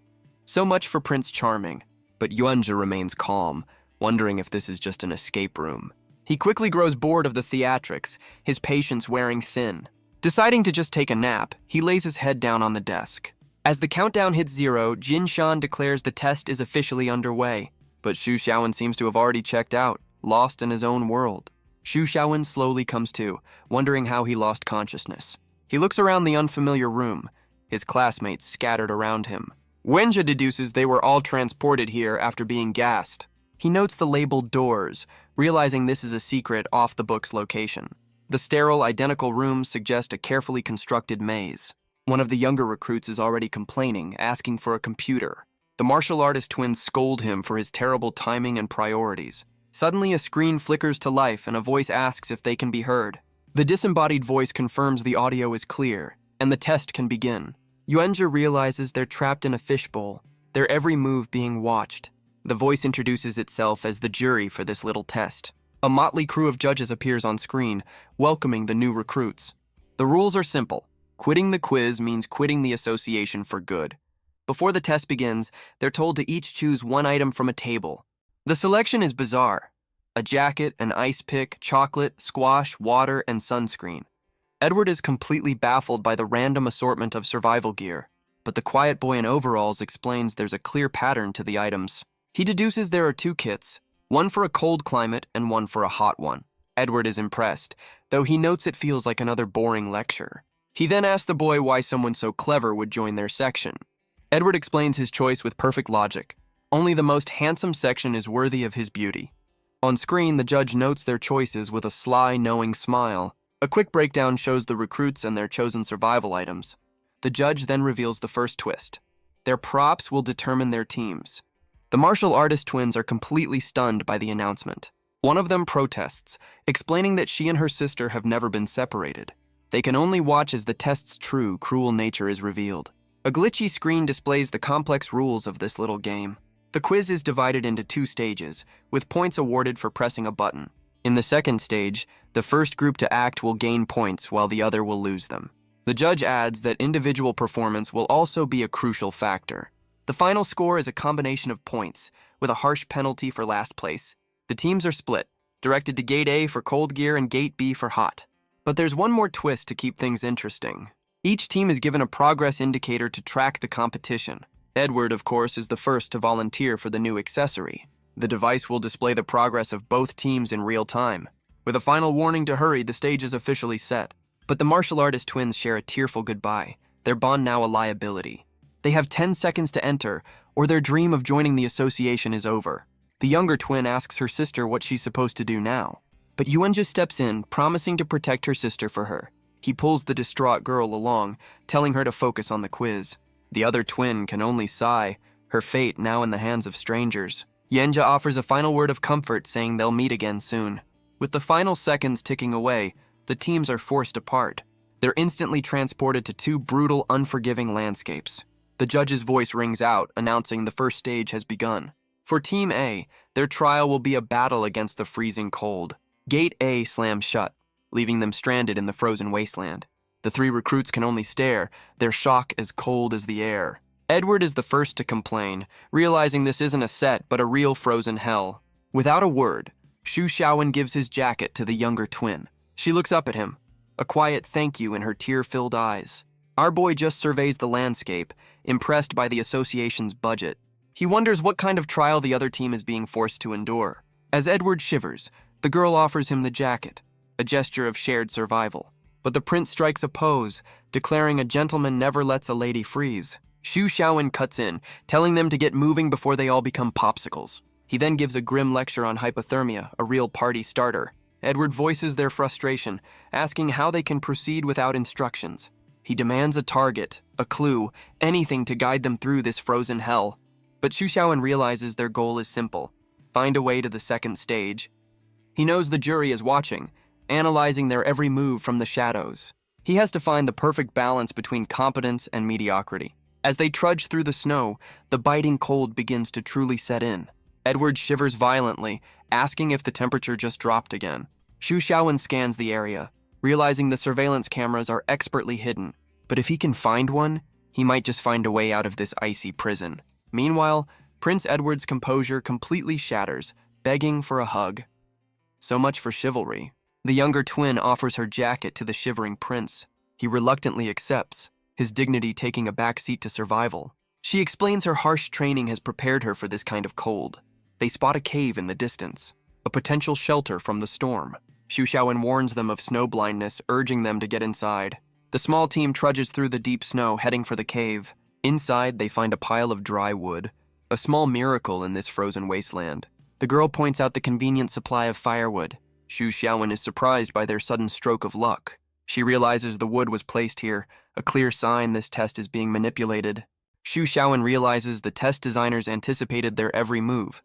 Speaker 1: So much for Prince Charming. But Yuanji remains calm, wondering if this is just an escape room. He quickly grows bored of the theatrics, his patience wearing thin. Deciding to just take a nap, he lays his head down on the desk. As the countdown hits 0, Jin Shan declares the test is officially underway, but Xu Xiaowen seems to have already checked out. lost in his own world. Xu Xiaowen slowly comes to, wondering how he lost consciousness. He looks around the unfamiliar room, his classmates scattered around him. Wenjia deduces they were all transported here after being gassed. He notes the labeled doors, realizing this is a secret off-the-books location. The sterile, identical rooms suggest a carefully constructed maze. One of the younger recruits is already complaining, asking for a computer. The martial artist twins scold him for his terrible timing and priorities. Suddenly, a screen flickers to life and a voice asks if they can be heard. The disembodied voice confirms the audio is clear, and the test can begin. Yuanzhi realizes they're trapped in a fishbowl, their every move being watched. The voice introduces itself as the jury for this little test. A motley crew of judges appears on screen, welcoming the new recruits. The rules are simple. Quitting the quiz means quitting the association for good. Before the test begins, they're told to each choose one item from a table. The selection is bizarre. A jacket, an ice pick, chocolate, squash, water, and sunscreen. Edward is completely baffled by the random assortment of survival gear, but the quiet boy in overalls explains there's a clear pattern to the items. He deduces there are 2 kits, one for a cold climate and one for a hot one. Edward is impressed, though he notes it feels like another boring lecture. He then asks the boy why someone so clever would join their section. Edward explains his choice with perfect logic. Only the most handsome section is worthy of his beauty. On screen, the judge notes their choices with a sly, knowing smile. A quick breakdown shows the recruits and their chosen survival items. The judge then reveals the first twist. Their props will determine their teams. The martial artist twins are completely stunned by the announcement. One of them protests, explaining that she and her sister have never been separated. They can only watch as the test's true, cruel nature is revealed. A glitchy screen displays the complex rules of this little game. The quiz is divided into 2 stages, with points awarded for pressing a button. In the second stage, the first group to act will gain points while the other will lose them. The judge adds that individual performance will also be a crucial factor. The final score is a combination of points, with a harsh penalty for last place. The teams are split, directed to Gate A for cold gear and Gate B for hot. But there's one more twist to keep things interesting. Each team is given a progress indicator to track the competition. Edward, of course, is the first to volunteer for the new accessory. The device will display the progress of both teams in real time. With a final warning to hurry, the stage is officially set. But the martial artist twins share a tearful goodbye, their bond now a liability. They have 10 seconds to enter, or their dream of joining the association is over. The younger twin asks her sister what she's supposed to do now. But Yuan just steps in, promising to protect her sister for her. He pulls the distraught girl along, telling her to focus on the quiz. The other twin can only sigh, her fate now in the hands of strangers. Yenja offers a final word of comfort, saying they'll meet again soon. With the final seconds ticking away, the teams are forced apart. They're instantly transported to 2 brutal, unforgiving landscapes. The judge's voice rings out, announcing the first stage has begun. For Team A, their trial will be a battle against the freezing cold. Gate A slams shut, leaving them stranded in the frozen wasteland. The 3 recruits can only stare, their shock as cold as the air. Edward is the first to complain, realizing this isn't a set but a real frozen hell. Without a word, Xu Xiaowen gives his jacket to the younger twin. She looks up at him, a quiet thank you in her tear-filled eyes. Our boy just surveys the landscape, impressed by the association's budget. He wonders what kind of trial the other team is being forced to endure. As Edward shivers, the girl offers him the jacket, a gesture of shared survival. But the prince strikes a pose, declaring a gentleman never lets a lady freeze. Xu Xiaowen cuts in, telling them to get moving before they all become popsicles. He then gives a grim lecture on hypothermia, a real party starter. Edward voices their frustration, asking how they can proceed without instructions. He demands a target, a clue, anything to guide them through this frozen hell. But Xu Xiaowen realizes their goal is simple: find a way to the second stage. He knows the jury is watching, analyzing their every move from the shadows. He has to find the perfect balance between competence and mediocrity. As they trudge through the snow, the biting cold begins to truly set in. Edward shivers violently, asking if the temperature just dropped again. Xu Xiaowen scans the area, realizing the surveillance cameras are expertly hidden. But if he can find one, he might just find a way out of this icy prison. Meanwhile, Prince Edward's composure completely shatters, begging for a hug. So much for chivalry. The younger twin offers her jacket to the shivering prince. He reluctantly accepts, his dignity taking a backseat to survival. She explains her harsh training has prepared her for this kind of cold. They spot a cave in the distance. a potential shelter from the storm. Xu Xiaowen warns them of snow blindness, urging them to get inside. The small team trudges through the deep snow, heading for the cave. Inside, they find a pile of dry wood, a small miracle in this frozen wasteland. The girl points out the convenient supply of firewood. Xu Xiaowen is surprised by their sudden stroke of luck. She realizes the wood was placed here, a clear sign this test is being manipulated. Xu Xiaowen realizes the test designers anticipated their every move.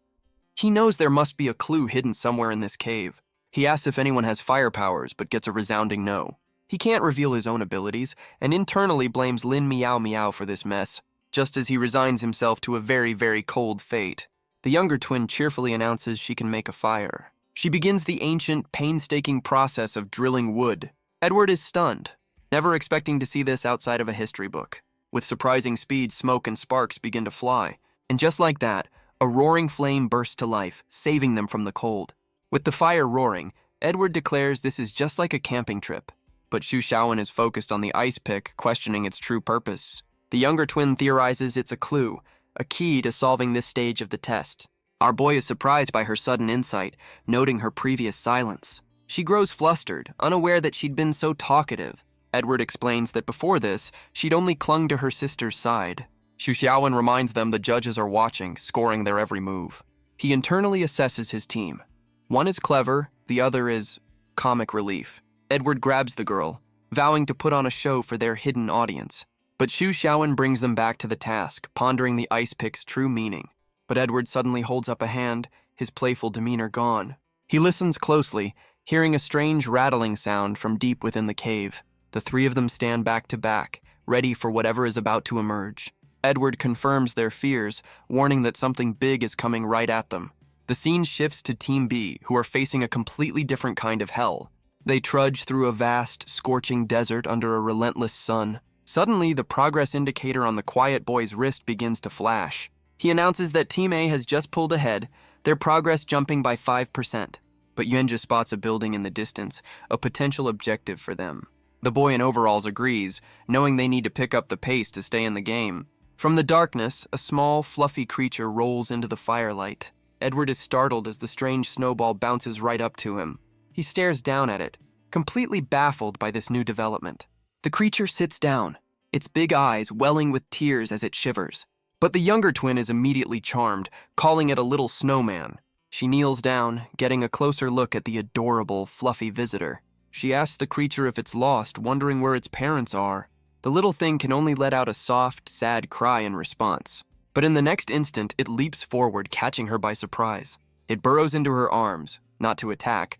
Speaker 1: He knows there must be a clue hidden somewhere in this cave. He asks if anyone has fire powers, but gets a resounding no. He can't reveal his own abilities, and internally blames Lin Meow Meow for this mess, just as he resigns himself to a very, very cold fate. The younger twin cheerfully announces she can make a fire. She begins the ancient, painstaking process of drilling wood. Edward is stunned, never expecting to see this outside of a history book. With surprising speed, smoke and sparks begin to fly, and just like that, a roaring flame bursts to life, saving them from the cold. With the fire roaring, Edward declares this is just like a camping trip, but Xu Xiaowen is focused on the ice pick, questioning its true purpose. The younger twin theorizes it's a clue, a key to solving this stage of the test. Our boy is surprised by her sudden insight, noting her previous silence. She grows flustered, unaware that she'd been so talkative. Edward explains that before this, she'd only clung to her sister's side. Xu Xiaowen reminds them the judges are watching, scoring their every move. He internally assesses his team. One is clever, the other is comic relief. Edward grabs the girl, vowing to put on a show for their hidden audience. But Xu Xiaowen brings them back to the task, pondering the ice pick's true meaning. But Edward suddenly holds up a hand, his playful demeanor gone. He listens closely, hearing a strange rattling sound from deep within the cave. The three of them stand back to back, ready for whatever is about to emerge. Edward confirms their fears, warning that something big is coming right at them. The scene shifts to Team B, who are facing a completely different kind of hell. They trudge through a vast, scorching desert under a relentless sun. Suddenly, the progress indicator on the quiet boy's wrist begins to flash. He announces that Team A has just pulled ahead, their progress jumping by 5%. But Yuanjia spots a building in the distance, a potential objective for them. The boy in overalls agrees, knowing they need to pick up the pace to stay in the game. From the darkness, a small, fluffy creature rolls into the firelight. Edward is startled as the strange snowball bounces right up to him. He stares down at it, completely baffled by this new development. The creature sits down, its big eyes welling with tears as it shivers. But the younger twin is immediately charmed, calling it a little snowman. She kneels down, getting a closer look at the adorable, fluffy visitor. She asks the creature if it's lost, wondering where its parents are. The little thing can only let out a soft, sad cry in response. But in the next instant, it leaps forward, catching her by surprise. It burrows into her arms, not to attack,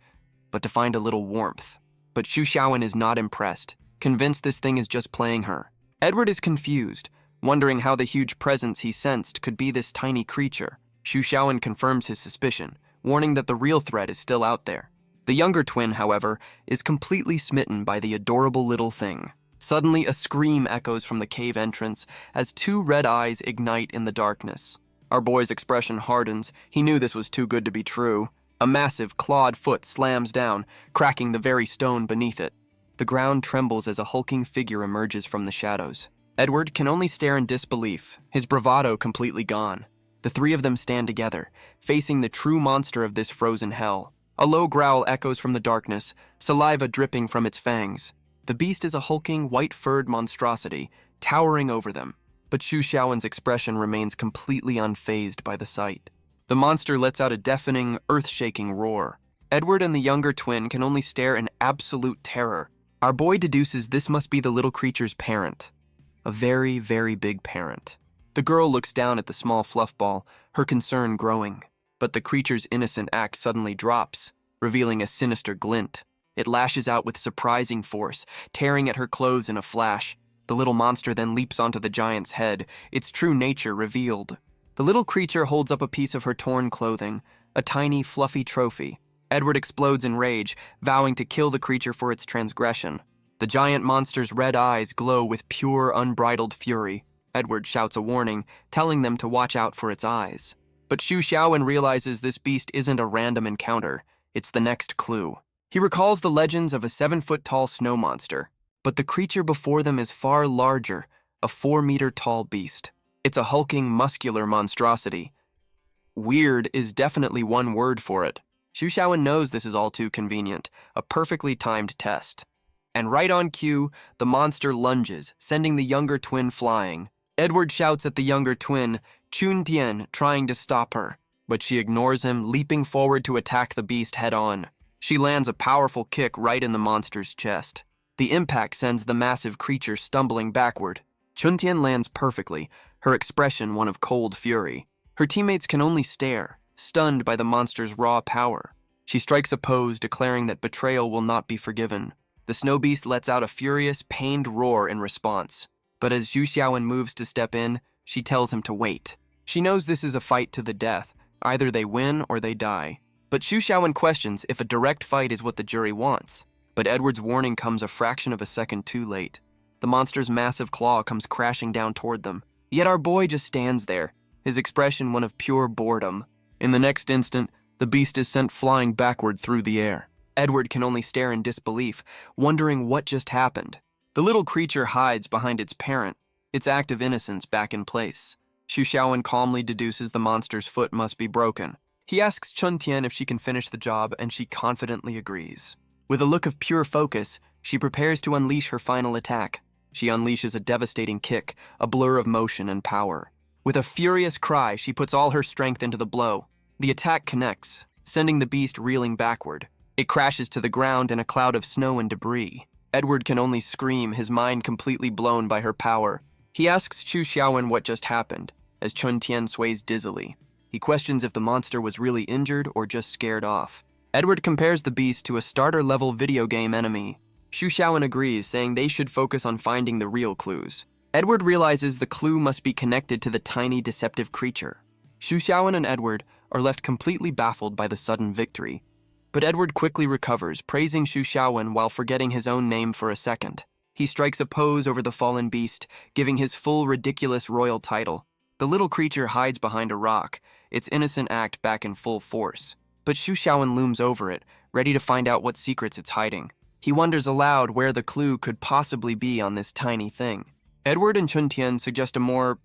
Speaker 1: but to find a little warmth. But Xu Xiaowen is not impressed, convinced this thing is just playing her. Edward is confused, wondering how the huge presence he sensed could be this tiny creature. Xu Xiaowen confirms his suspicion, warning that the real threat is still out there. The younger twin, however, is completely smitten by the adorable little thing. Suddenly, a scream echoes from the cave entrance as two red eyes ignite in the darkness. Our boy's expression hardens. He knew this was too good to be true. A massive, clawed foot slams down, cracking the very stone beneath it. The ground trembles as a hulking figure emerges from the shadows. Edward can only stare in disbelief, his bravado completely gone. The three of them stand together, facing the true monster of this frozen hell. A low growl echoes from the darkness, saliva dripping from its fangs. The beast is a hulking, white-furred monstrosity, towering over them. But Xu Xiaowen's expression remains completely unfazed by the sight. The monster lets out a deafening, earth-shaking roar. Edward and the younger twin can only stare in absolute terror. Our boy deduces this must be the little creature's parent. A very, very big parent. The girl looks down at the small fluff ball, her concern growing. But the creature's innocent act suddenly drops, revealing a sinister glint. It lashes out with surprising force, tearing at her clothes in a flash. The little monster then leaps onto the giant's head, its true nature revealed. The little creature holds up a piece of her torn clothing, a tiny, fluffy trophy. Edward explodes in rage, vowing to kill the creature for its transgression. The giant monster's red eyes glow with pure, unbridled fury. Edward shouts a warning, telling them to watch out for its eyes. But Xu Xiaowen realizes this beast isn't a random encounter. It's the next clue. He recalls the legends of a 7-foot-tall snow monster, but the creature before them is far larger, a 4-meter-tall beast. It's a hulking, muscular monstrosity. Weird is definitely one word for it. Xu Xiaowen knows this is all too convenient, a perfectly timed test. And right on cue, the monster lunges, sending the younger twin flying. Edward shouts at the younger twin, Chun Tian, trying to stop her, but she ignores him, leaping forward to attack the beast head-on. She lands a powerful kick right in the monster's chest. The impact sends the massive creature stumbling backward. Chun Tian lands perfectly, her expression one of cold fury. Her teammates can only stare, stunned by the monster's raw power. She strikes a pose, declaring that betrayal will not be forgiven. The snow beast lets out a furious, pained roar in response. But as Xu Xiaowen moves to step in, she tells him to wait. She knows this is a fight to the death. Either they win or they die. But Xu Xiaowen questions if a direct fight is what the jury wants. But Edward's warning comes a fraction of a second too late. The monster's massive claw comes crashing down toward them. Yet our boy just stands there, his expression one of pure boredom. In the next instant, the beast is sent flying backward through the air. Edward can only stare in disbelief, wondering what just happened. The little creature hides behind its parent, its act of innocence back in place. Xu Xiaowen calmly deduces the monster's foot must be broken. He asks Chun Tian if she can finish the job, and she confidently agrees. With a look of pure focus, she prepares to unleash her final attack. She unleashes a devastating kick, a blur of motion and power. With a furious cry, she puts all her strength into the blow. The attack connects, sending the beast reeling backward. It crashes to the ground in a cloud of snow and debris. Edward can only scream, his mind completely blown by her power. He asks Xu Xiaowen what just happened, as Chun Tian sways dizzily. He questions if the monster was really injured or just scared off. Edward compares the beast to a starter-level video game enemy. Xu Xiaowen agrees, saying they should focus on finding the real clues. Edward realizes the clue must be connected to the tiny, deceptive creature. Xu Xiaowen and Edward are left completely baffled by the sudden victory. But Edward quickly recovers, praising Xu Xiaowen while forgetting his own name for a second. He strikes a pose over the fallen beast, giving his full, ridiculous royal title. The little creature hides behind a rock, its innocent act back in full force. But Xu Xiaowen looms over it, ready to find out what secrets it's hiding. He wonders aloud where the clue could possibly be on this tiny thing. Edward and Chun Tian suggest a more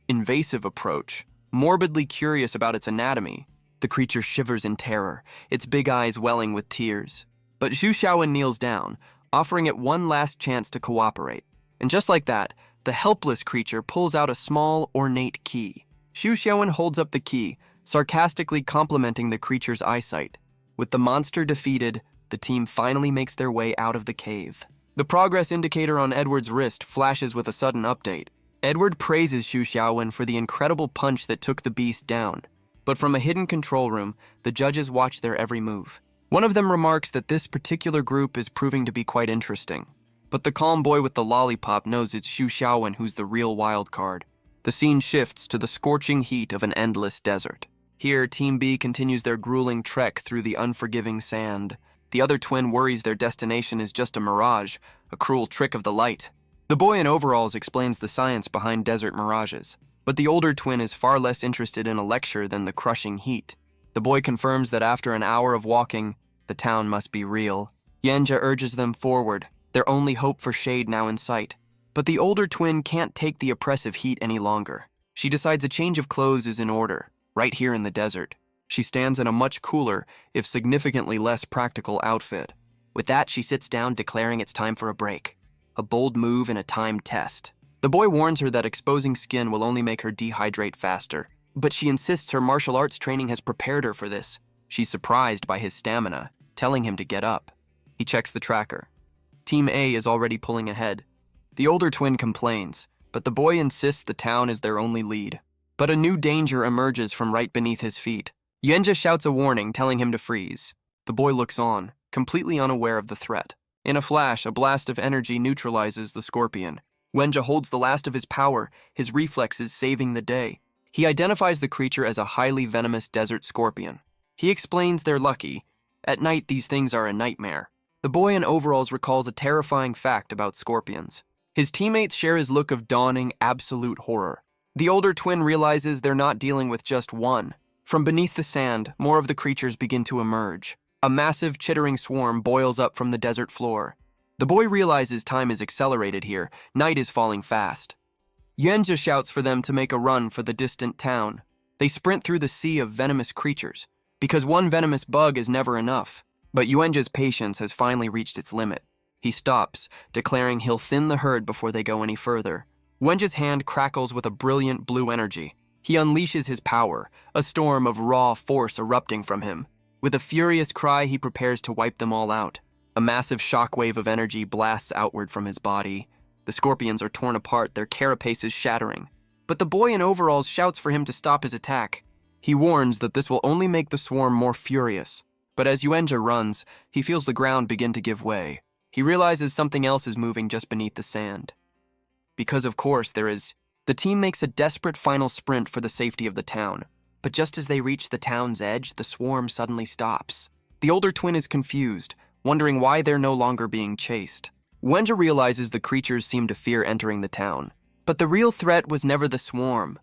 Speaker 1: invasive approach, morbidly curious about its anatomy. The creature shivers in terror, its big eyes welling with tears. But Xu Xiaowen kneels down, offering it one last chance to cooperate. And just like that, the helpless creature pulls out a small, ornate key. Xu Xiaowen holds up the key, sarcastically complimenting the creature's eyesight. With the monster defeated, the team finally makes their way out of the cave. The progress indicator on Edward's wrist flashes with a sudden update. Edward praises Xu Xiaowen for the incredible punch that took the beast down. But from a hidden control room, the judges watch their every move. One of them remarks that this particular group is proving to be quite interesting. But the calm boy with the lollipop knows it's Xu Xiaowen who's the real wild card. The scene shifts to the scorching heat of an endless desert. Here, Team B continues their grueling trek through the unforgiving sand. The other twin worries their destination is just a mirage, a cruel trick of the light. The boy in overalls explains the science behind desert mirages, but the older twin is far less interested in a lecture than the crushing heat. The boy confirms that after an hour of walking, the town must be real. Yenja urges them forward, their only hope for shade now in sight. But the older twin can't take the oppressive heat any longer. She decides a change of clothes is in order, right here in the desert. She stands in a much cooler, if significantly less practical outfit. With that, she sits down, declaring it's time for a break. A bold move in a timed test. The boy warns her that exposing skin will only make her dehydrate faster, but she insists her martial arts training has prepared her for this. She's surprised by his stamina, telling him to get up. He checks the tracker. Team A is already pulling ahead. The older twin complains, but the boy insists the town is their only lead. But a new danger emerges from right beneath his feet. Yenja shouts a warning, telling him to freeze. The boy looks on, completely unaware of the threat. In a flash, a blast of energy neutralizes the scorpion. Wenja holds the last of his power, his reflexes saving the day. He identifies the creature as a highly venomous desert scorpion. He explains they're lucky. At night, these things are a nightmare. The boy in overalls recalls a terrifying fact about scorpions. His teammates share his look of dawning, absolute horror. The older twin realizes they're not dealing with just one. From beneath the sand, more of the creatures begin to emerge. A massive, chittering swarm boils up from the desert floor. The boy realizes time is accelerated here. Night is falling fast. Yenja shouts for them to make a run for the distant town. They sprint through the sea of venomous creatures. because one venomous bug is never enough. But Yuenja's patience has finally reached its limit. He stops, declaring he'll thin the herd before they go any further. Wenja's hand crackles with a brilliant blue energy. He unleashes his power, a storm of raw force erupting from him. With a furious cry, he prepares to wipe them all out. A massive shockwave of energy blasts outward from his body. The scorpions are torn apart, their carapaces shattering. But the boy in overalls shouts for him to stop his attack. He warns that this will only make the swarm more furious. But as Yuenja runs, he feels the ground begin to give way. He realizes something else is moving just beneath the sand. Because of course there is. The team makes a desperate final sprint for the safety of the town. But just as they reach the town's edge, the swarm suddenly stops. The older twin is confused, wondering why they're no longer being chased. Wenja realizes the creatures seem to fear entering the town. But the real threat was never the swarm.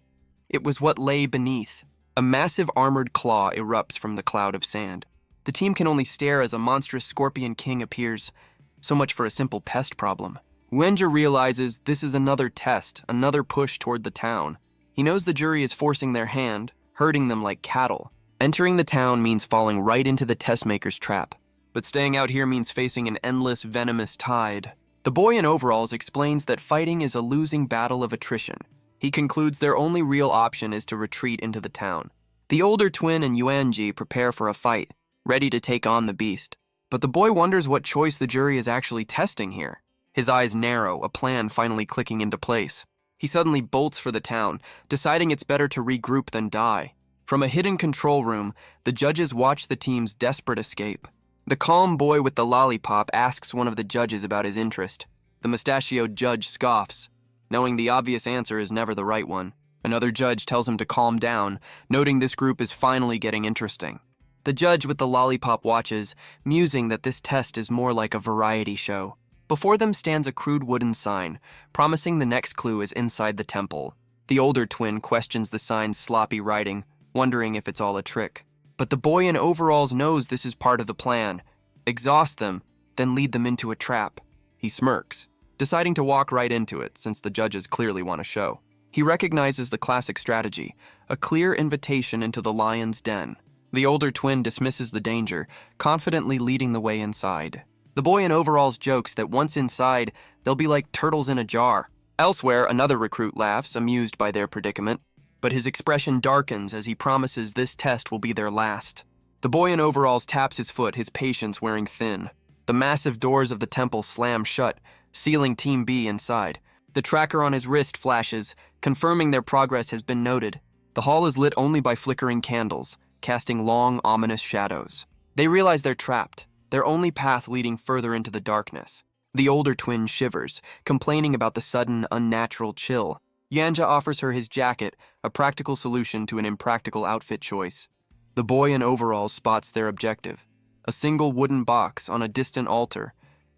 Speaker 1: It was what lay beneath. A massive armored claw erupts from the cloud of sand. The team can only stare as a monstrous scorpion king appears. So much for a simple pest problem. Wenja realizes this is another test, another push toward the town. He knows the jury is forcing their hand, herding them like cattle. Entering the town means falling right into the test maker's trap. But staying out here means facing an endless, venomous tide. The boy in overalls explains that fighting is a losing battle of attrition. He concludes their only real option is to retreat into the town. The older twin and Yuanji prepare for a fight, ready to take on the beast. But the boy wonders what choice the jury is actually testing here. His eyes narrow, a plan finally clicking into place. He suddenly bolts for the town, deciding it's better to regroup than die. From a hidden control room, the judges watch the team's desperate escape. The calm boy with the lollipop asks one of the judges about his interest. The mustachioed judge scoffs, knowing the obvious answer is never the right one. Another judge tells him to calm down, noting this group is finally getting interesting. The judge with the lollipop watches, musing that this test is more like a variety show. Before them stands a crude wooden sign, promising the next clue is inside the temple. The older twin questions the sign's sloppy writing, wondering if it's all a trick. But the boy in overalls knows this is part of the plan. Exhaust them, then lead them into a trap. He smirks, deciding to walk right into it since the judges clearly want a show. He recognizes the classic strategy, a clear invitation into the lion's den. The older twin dismisses the danger, confidently leading the way inside. The boy in overalls jokes that once inside, they'll be like turtles in a jar. Elsewhere, another recruit laughs, amused by their predicament. But his expression darkens as he promises this test will be their last. The boy in overalls taps his foot, his patience wearing thin. The massive doors of the temple slam shut, sealing Team B inside. The tracker on his wrist flashes, confirming their progress has been noted. The hall is lit only by flickering candles, casting long, ominous shadows. They realize they're trapped, their only path leading further into the darkness. The older twin shivers, complaining about the sudden, unnatural chill. Yanja offers her his jacket, a practical solution to an impractical outfit choice. The boy in overalls spots their objective, a single wooden box on a distant altar.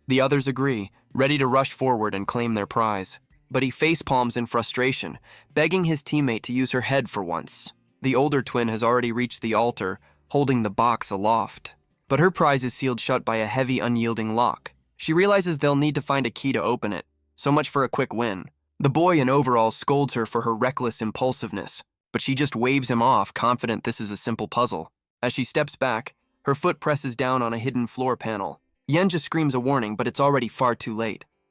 Speaker 1: The others agree, ready to rush forward and claim their prize. But he facepalms in frustration, begging his teammate to use her head for once. The older twin has already reached the altar, holding the box aloft. But her prize is sealed shut by a heavy, unyielding lock. She realizes they'll need to find a key to open it. So much for a quick win. The boy in overalls scolds her for her reckless impulsiveness, but she just waves him off, confident this is a simple puzzle. As she steps back, her foot presses down on a hidden floor panel. Yenja screams a warning, but it's already far too late.